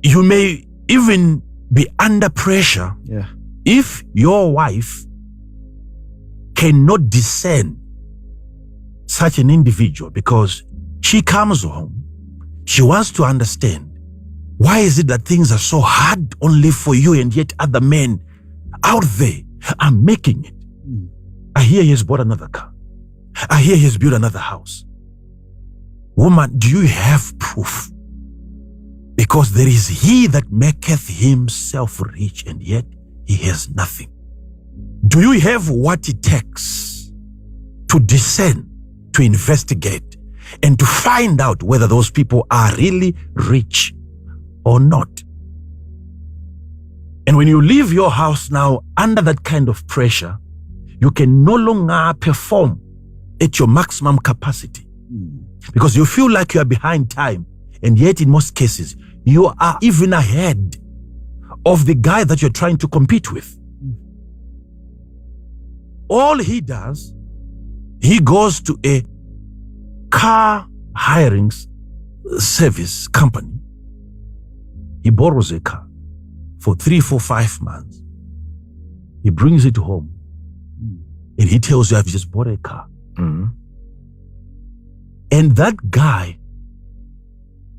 you may even be under pressure if your wife cannot discern such an individual, because she comes home, she wants to understand, why is it that things are so hard only for you and yet other men out there are making it? I hear he has bought another car. I hear he has built another house. Woman, do you have proof? Because there is he that maketh himself rich and yet he has nothing. Do you have what it takes to discern, to investigate, and to find out whether those people are really rich or not? And when you leave your house now under that kind of pressure, you can no longer perform at your maximum capacity because you feel like you are behind time, and yet in most cases you are even ahead of the guy that you're trying to compete with. All he does, he goes to a car hiring service company. He borrows a car for 3, 4, 5 months. He brings it home and he tells you, I've just bought a car. And that guy,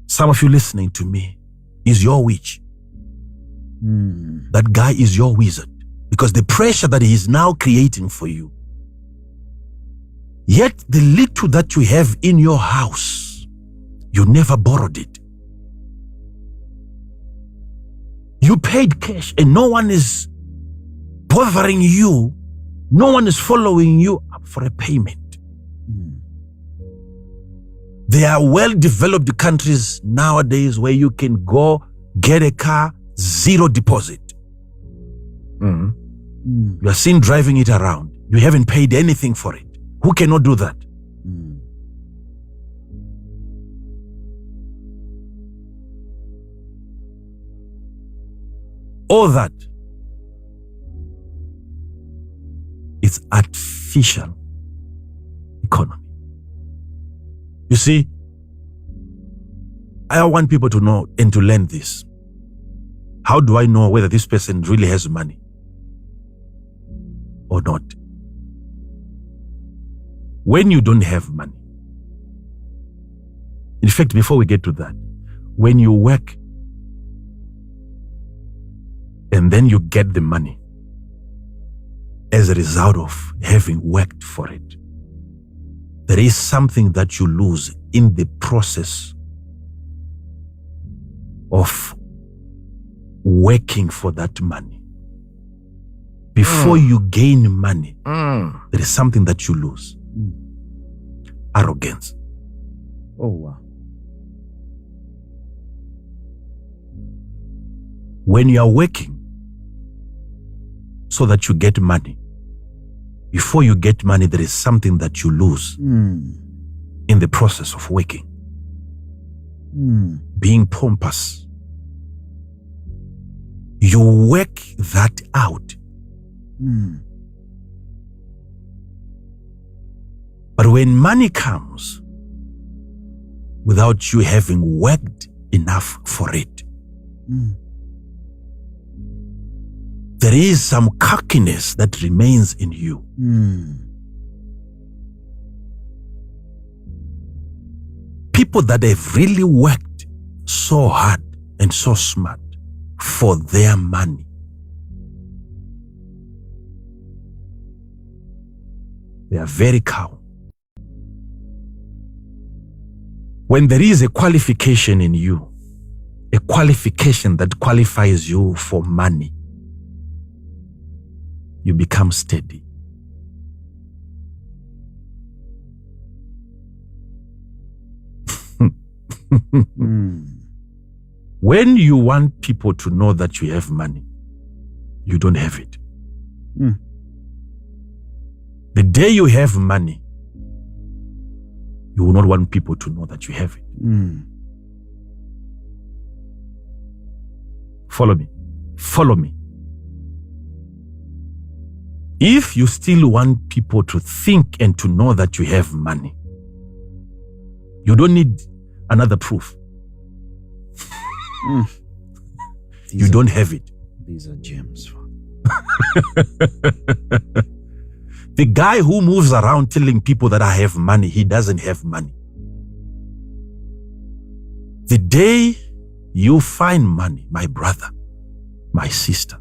some of you listening to me, is your witch. That guy is your wizard, because the pressure that he is now creating for you. Yet the little that you have in your house, you never borrowed it. You paid cash and no one is bothering you. No one is following you up for a payment. There are well-developed countries nowadays where you can go get a car, 0 deposit. You are seen driving it around. You haven't paid anything for it. Who cannot do that? All that is artificial economy. You see, I want people to know and to learn this. How do I know whether this person really has money or not? When you don't have money. In fact, before we get to that, when you work and then you get the money as a result of having worked for it, there is something that you lose in the process of working for that money. Before you gain money, there is something that you lose. Arrogance. Oh, wow. When you are working so that you get money, before you get money, there is something that you lose in the process of working. being pompous. You work that out. But when money comes, without you having worked enough for it, there is some cockiness that remains in you. People that have really worked so hard and so smart for their money, they are very calm. When there is a qualification in you, a qualification that qualifies you for money, you become steady. When you want people to know that you have money, you don't have it. The day you have money, you will not want people to know that you have it. Follow me. Follow me. If you still want people to think and to know that you have money, you don't need another proof. You don't have it. These are gems. The guy who moves around telling people that I have money, he doesn't have money. The day you find money, my brother, my sister,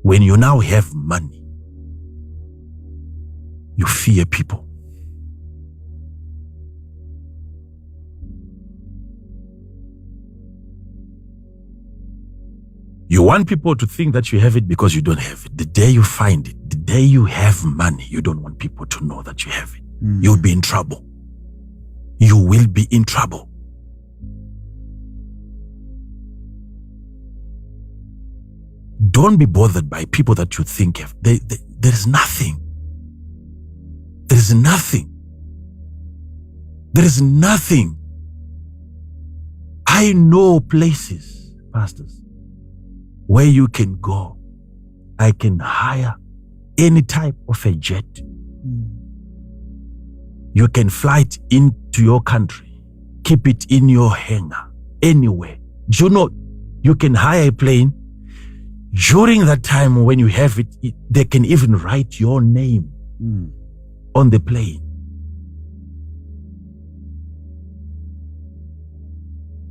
when you now have money, you fear people. You want people to think that you have it because you don't have it. The day you find it, the day you have money, you don't want people to know that you have it. You'll be in trouble. You will be in trouble. Don't be bothered by people that you think have. There is nothing. There is nothing. There is nothing. I know places, pastors, where you can go. I can hire any type of a jet. You can fly it into your country, keep it in your hangar, anywhere. Do you know, you can hire a plane. During that time when you have it, they can even write your name on the plane.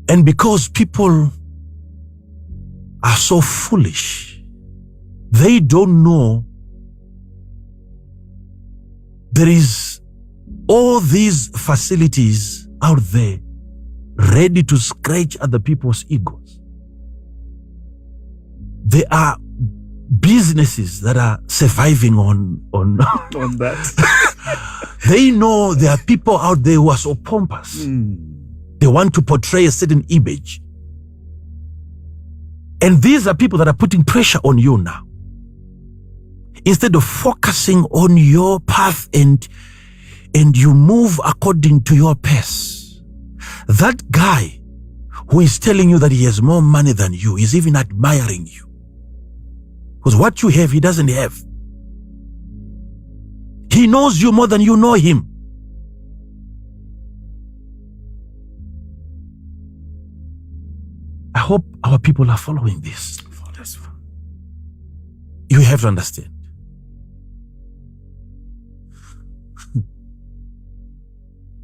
And because people are so foolish, they don't know there is all these facilities out there ready to scratch other people's egos. There are businesses that are surviving on that. They know there are people out there who are so pompous. They want to portray a certain image. And these are people that are putting pressure on you now. Instead of focusing on your path and you move according to your pace. That guy who is telling you that he has more money than you is even admiring you. Because what you have, he doesn't have. He knows you more than you know him. I hope our people are following this. You have to understand.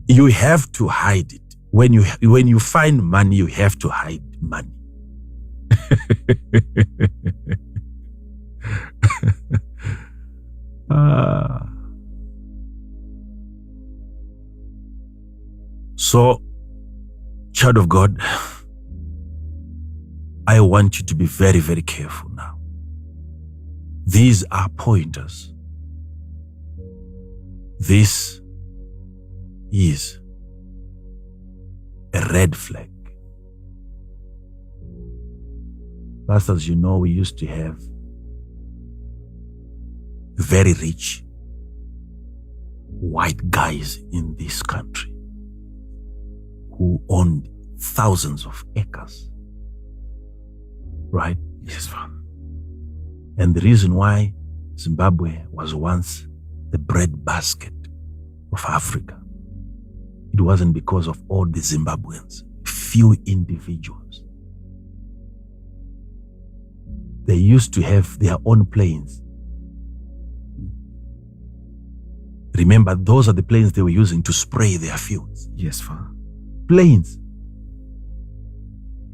You have to hide it. When you find money, you have to hide money. So, child of God, I want you to be very, very careful now. These are pointers. This is a red flag. Pastors, you know, we used to have very rich white guys in this country who owned thousands of acres. Right? Yes, Father. And the reason why Zimbabwe was once the breadbasket of Africa, it wasn't because of all the Zimbabweans, few individuals. They used to have their own planes. Remember, those are the planes they were using to spray their fields. Yes, Father. Planes.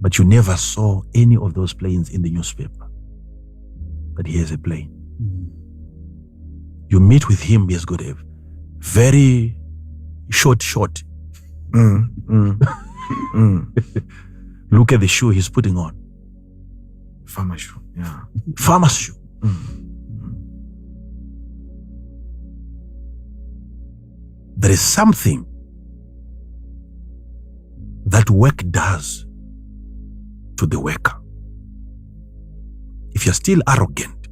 But you never saw any of those planes in the newspaper. That he has a plane. You meet with him, he has got a very short. Look at the shoe he's putting on. Farmer shoe. Yeah. Farmer's shoe. There is something that work does to the worker. If you're still arrogant,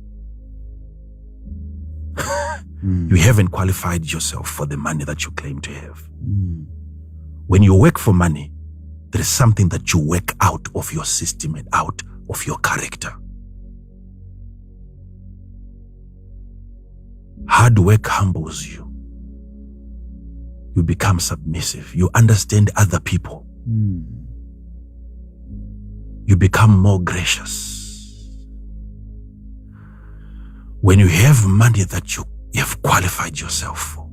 you haven't qualified yourself for the money that you claim to have. When you work for money, there is something that you work out of your system and out of your character. Hard work humbles you. You become submissive. You understand other people. You become more gracious. When you have money that you have qualified yourself for,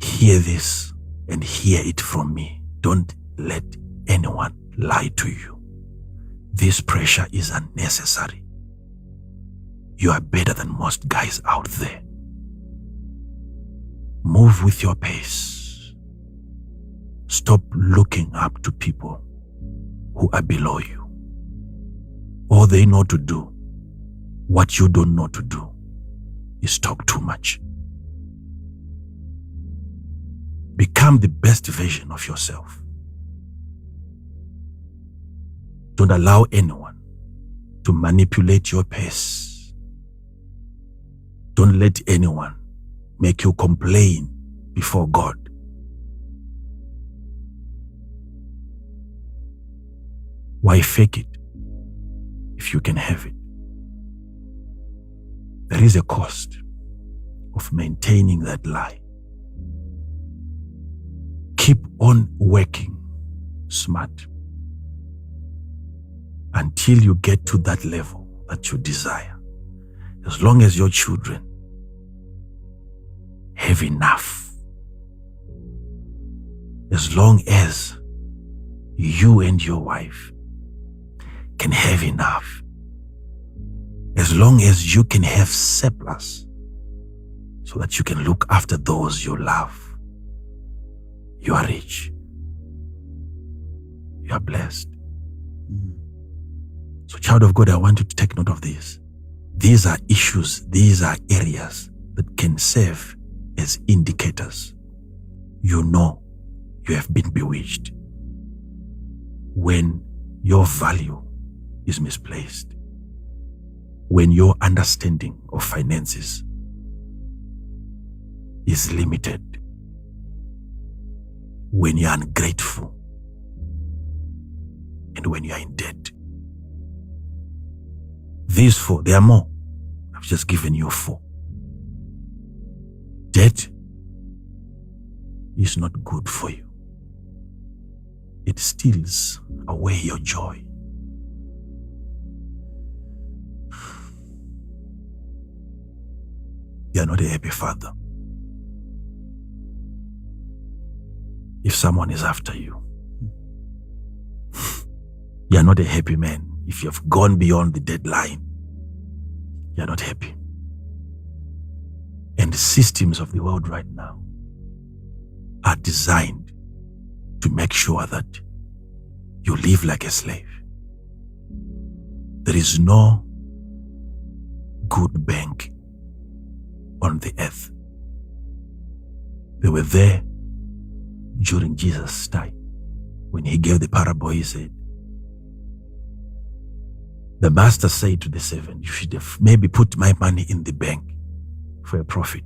hear this and hear it from me. Don't let anyone lie to you. This pressure is unnecessary. You are better than most guys out there. Move with your pace. Stop looking up to people who are below you. All they know to do, what you don't know to do, is talk too much. Become the best version of yourself. Don't allow anyone to manipulate your pace. Don't let anyone make you complain before God. Why fake it if you can have it? There is a cost of maintaining that lie. Keep on working smart until you get to that level that you desire. As long as your children have enough, as long as you and your wife can have enough, as long as you can have surplus so that you can look after those you love, you are rich. You are blessed. So, child of God, I want you to take note of this. These are issues, these are areas that can serve as indicators. You know you have been bewitched when your value is misplaced, when your understanding of finances is limited, when you're ungrateful, and when you're in debt. These four, there are more. I've just given you 4. Debt is not good for you. It steals away your joy. You are not a happy father if someone is after you. You are not a happy man if you have gone beyond the deadline. You are not happy. And the systems of the world right now are designed to make sure that you live like a slave. There is no good bank on the earth. They were there during Jesus' time. When he gave the parable, he said, the master said to the servant, you should have maybe put my money in the bank for a profit.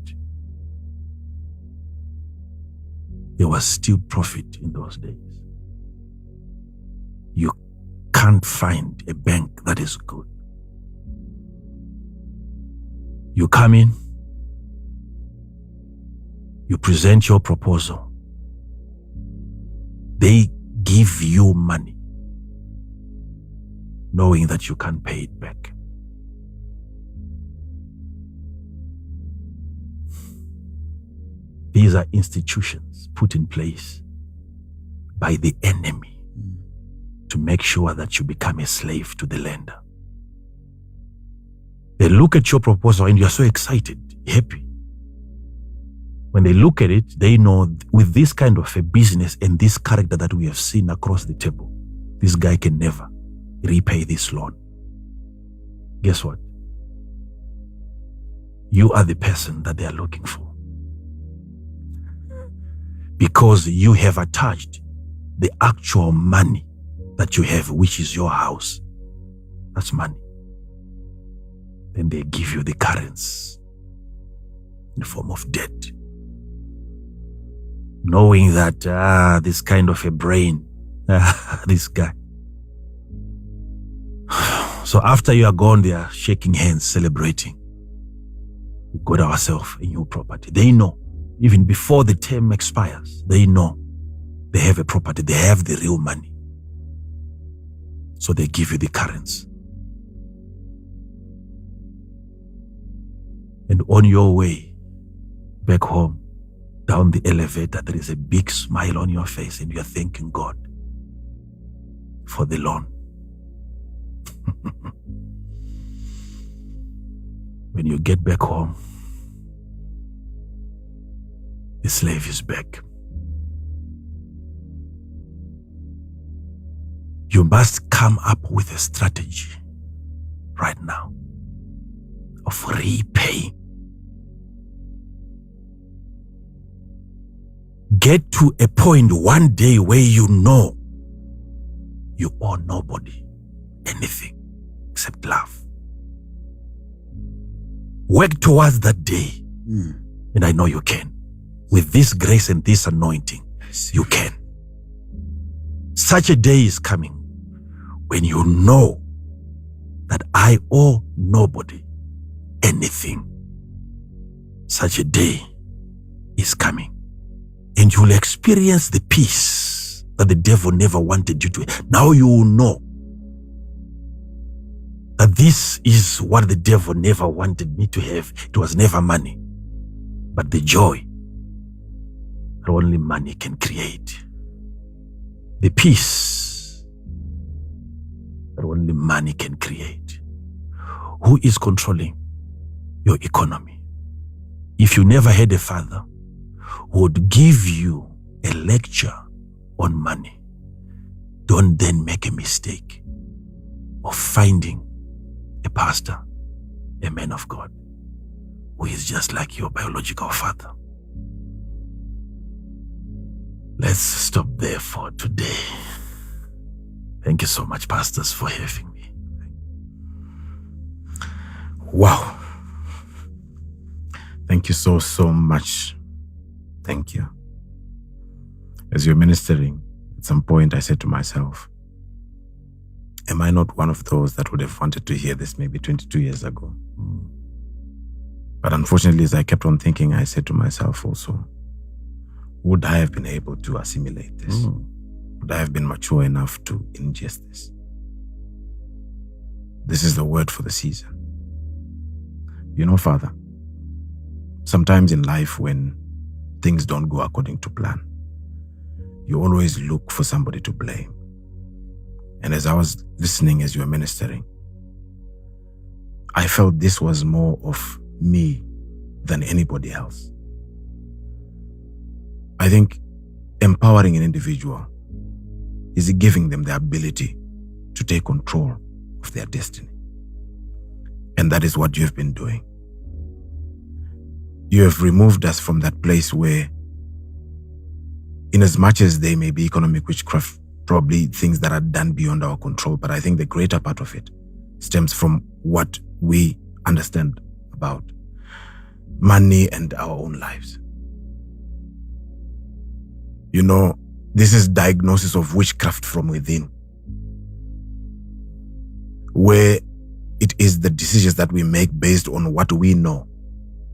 there was still profit in those days. You can't find a bank that is good. You come in, you present your proposal, they give you money, knowing that you can't pay it back. These are institutions put in place by the enemy to make sure that you become a slave to the lender. They look at your proposal and you're so excited, happy. When they look at it, they know with this kind of a business and this character that we have seen across the table, this guy can never repay this loan. Guess what? You are the person that they are looking for. Because you have attached the actual money that you have, which is your house. That's money. Then they give you the currency in the form of debt. Knowing that, this kind of a brain, this guy. So after you are gone, they are shaking hands, celebrating. We got ourselves a new property. They know, even before the term expires, they know they have a property, they have the real money. So they give you the currency. And on your way back home, down the elevator, there is a big smile on your face and you're thanking God for the loan. When you get back home, the slave is back. You must come up with a strategy right now of repaying. Get to a point one day where you know you owe nobody anything except love. Work towards that day. And I know you can. With this grace and this anointing, you can. Such a day is coming when you know that I owe nobody anything. Such a day is coming. And you will experience the peace that the devil never wanted you to. Now you will know that this is what the devil never wanted me to have. It was never money, but the joy that only money can create. The peace that only money can create. Who is controlling your economy? If you never had a father who would give you a lecture on money, don't then make a mistake of finding a pastor, a man of God, who is just like your biological father. Let's stop there for today. Thank you so much, pastors, for having me. Wow. Thank you so much. Thank you. As you're ministering, at some point I said to myself, am I not one of those that would have wanted to hear this maybe 22 years ago? But unfortunately, as I kept on thinking, I said to myself also, would I have been able to assimilate this? Would I have been mature enough to ingest this? This is the word for the season. You know, Father, sometimes in life when things don't go according to plan, you always look for somebody to blame. And as I was listening as you were ministering, I felt this was more of me than anybody else. I think empowering an individual is giving them the ability to take control of their destiny. And that is what you have been doing. You have removed us from that place where, in as much as they may be economic witchcraft, probably things that are done beyond our control, but I think the greater part of it stems from what we understand about money and our own lives. You know, this is diagnosis of witchcraft from within, where it is the decisions that we make based on what we know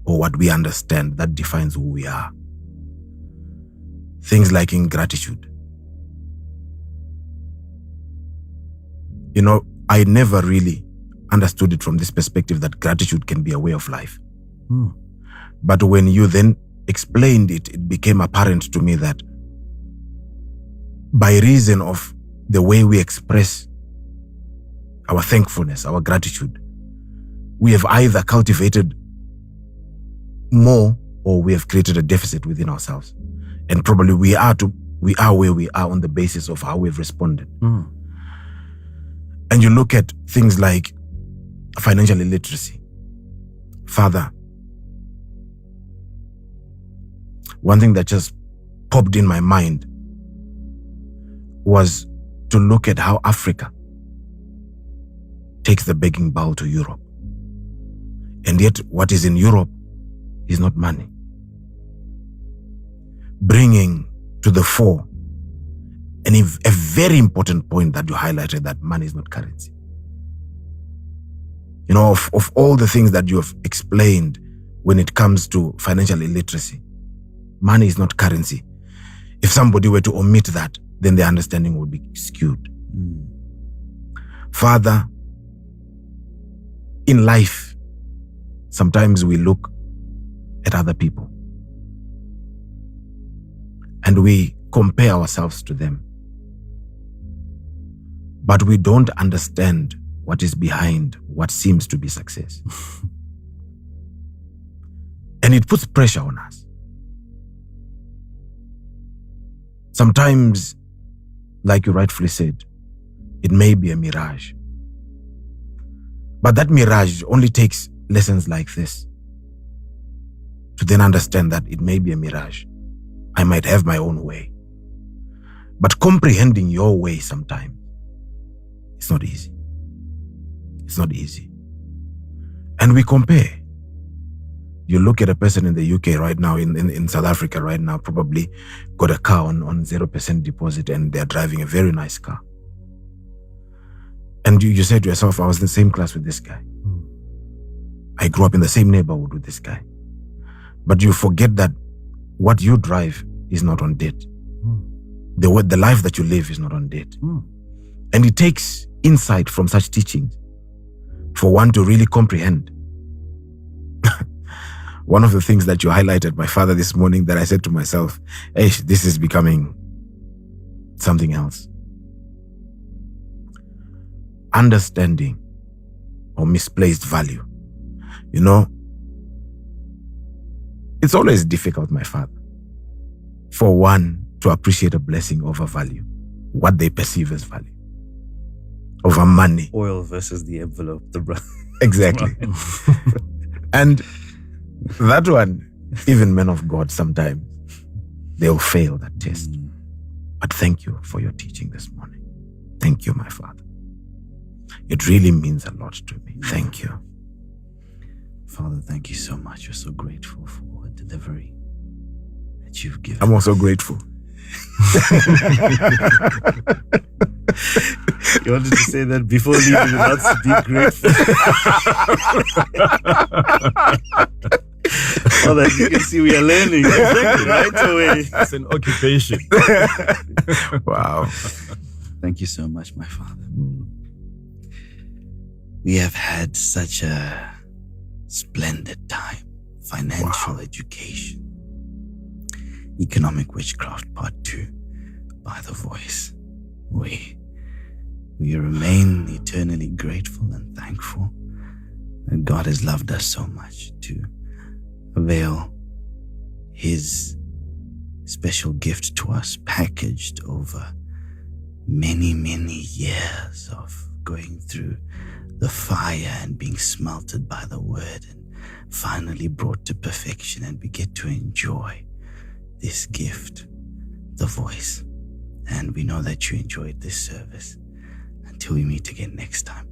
or what we understand that defines who we are. Things like ingratitude. You know, I never really understood it from this perspective that gratitude can be a way of life. But when you then explained it, it became apparent to me that by reason of the way we express our thankfulness, our gratitude, we have either cultivated more or we have created a deficit within ourselves. And probably we are where we are on the basis of how we've responded. And you look at things like financial illiteracy. Father, one thing that just popped in my mind was to look at how Africa takes the begging bowl to Europe. And yet what is in Europe is not money. Bringing to the fore a very important point that you highlighted, that money is not currency. You know, of all the things that you have explained when it comes to financial illiteracy, money is not currency. If somebody were to omit that, then the understanding would be skewed. Father, in life, sometimes we look at other people and we compare ourselves to them. But we don't understand what is behind what seems to be success. And it puts pressure on us. Sometimes, like you rightfully said, it may be a mirage. But that mirage only takes lessons like this to then understand that it may be a mirage. I might have my own way. But comprehending your way sometimes, it's not easy. It's not easy. And we compare. You look at a person in the UK right now, in South Africa right now, probably got a car on 0% deposit and they're driving a very nice car. And you say to yourself, I was in the same class with this guy. I grew up in the same neighborhood with this guy. But you forget that what you drive is not on debt. The life that you live is not on debt. And it takes insight from such teachings for one to really comprehend. One of the things that you highlighted, my father, this morning, that I said to myself, hey, this is becoming something else. Understanding or misplaced value. You know, it's always difficult, my father, for one to appreciate a blessing over value, what they perceive as value, over money. Oil versus the envelope, the brother. Exactly. And that one, even men of God, sometimes they'll fail that test. But thank you for your teaching this morning. Thank you, my father. It really means a lot to me. Thank you. Father, thank you so much. We're so grateful for a delivery that you've given. I'm also grateful. You wanted to say that before leaving without to be grateful. Father, as you can see, we are learning right away. It's an occupation. Wow. Thank you so much, my Father. We have had such a splendid time. Financial education. Economic Witchcraft Part 2 by The Voice. We remain eternally grateful and thankful that God has loved us so much to avail His special gift to us, packaged over many, many years of going through the fire and being smelted by the word and finally brought to perfection, and we get to enjoy this gift, The Voice. And we know that you enjoyed this service. Until we meet again next time,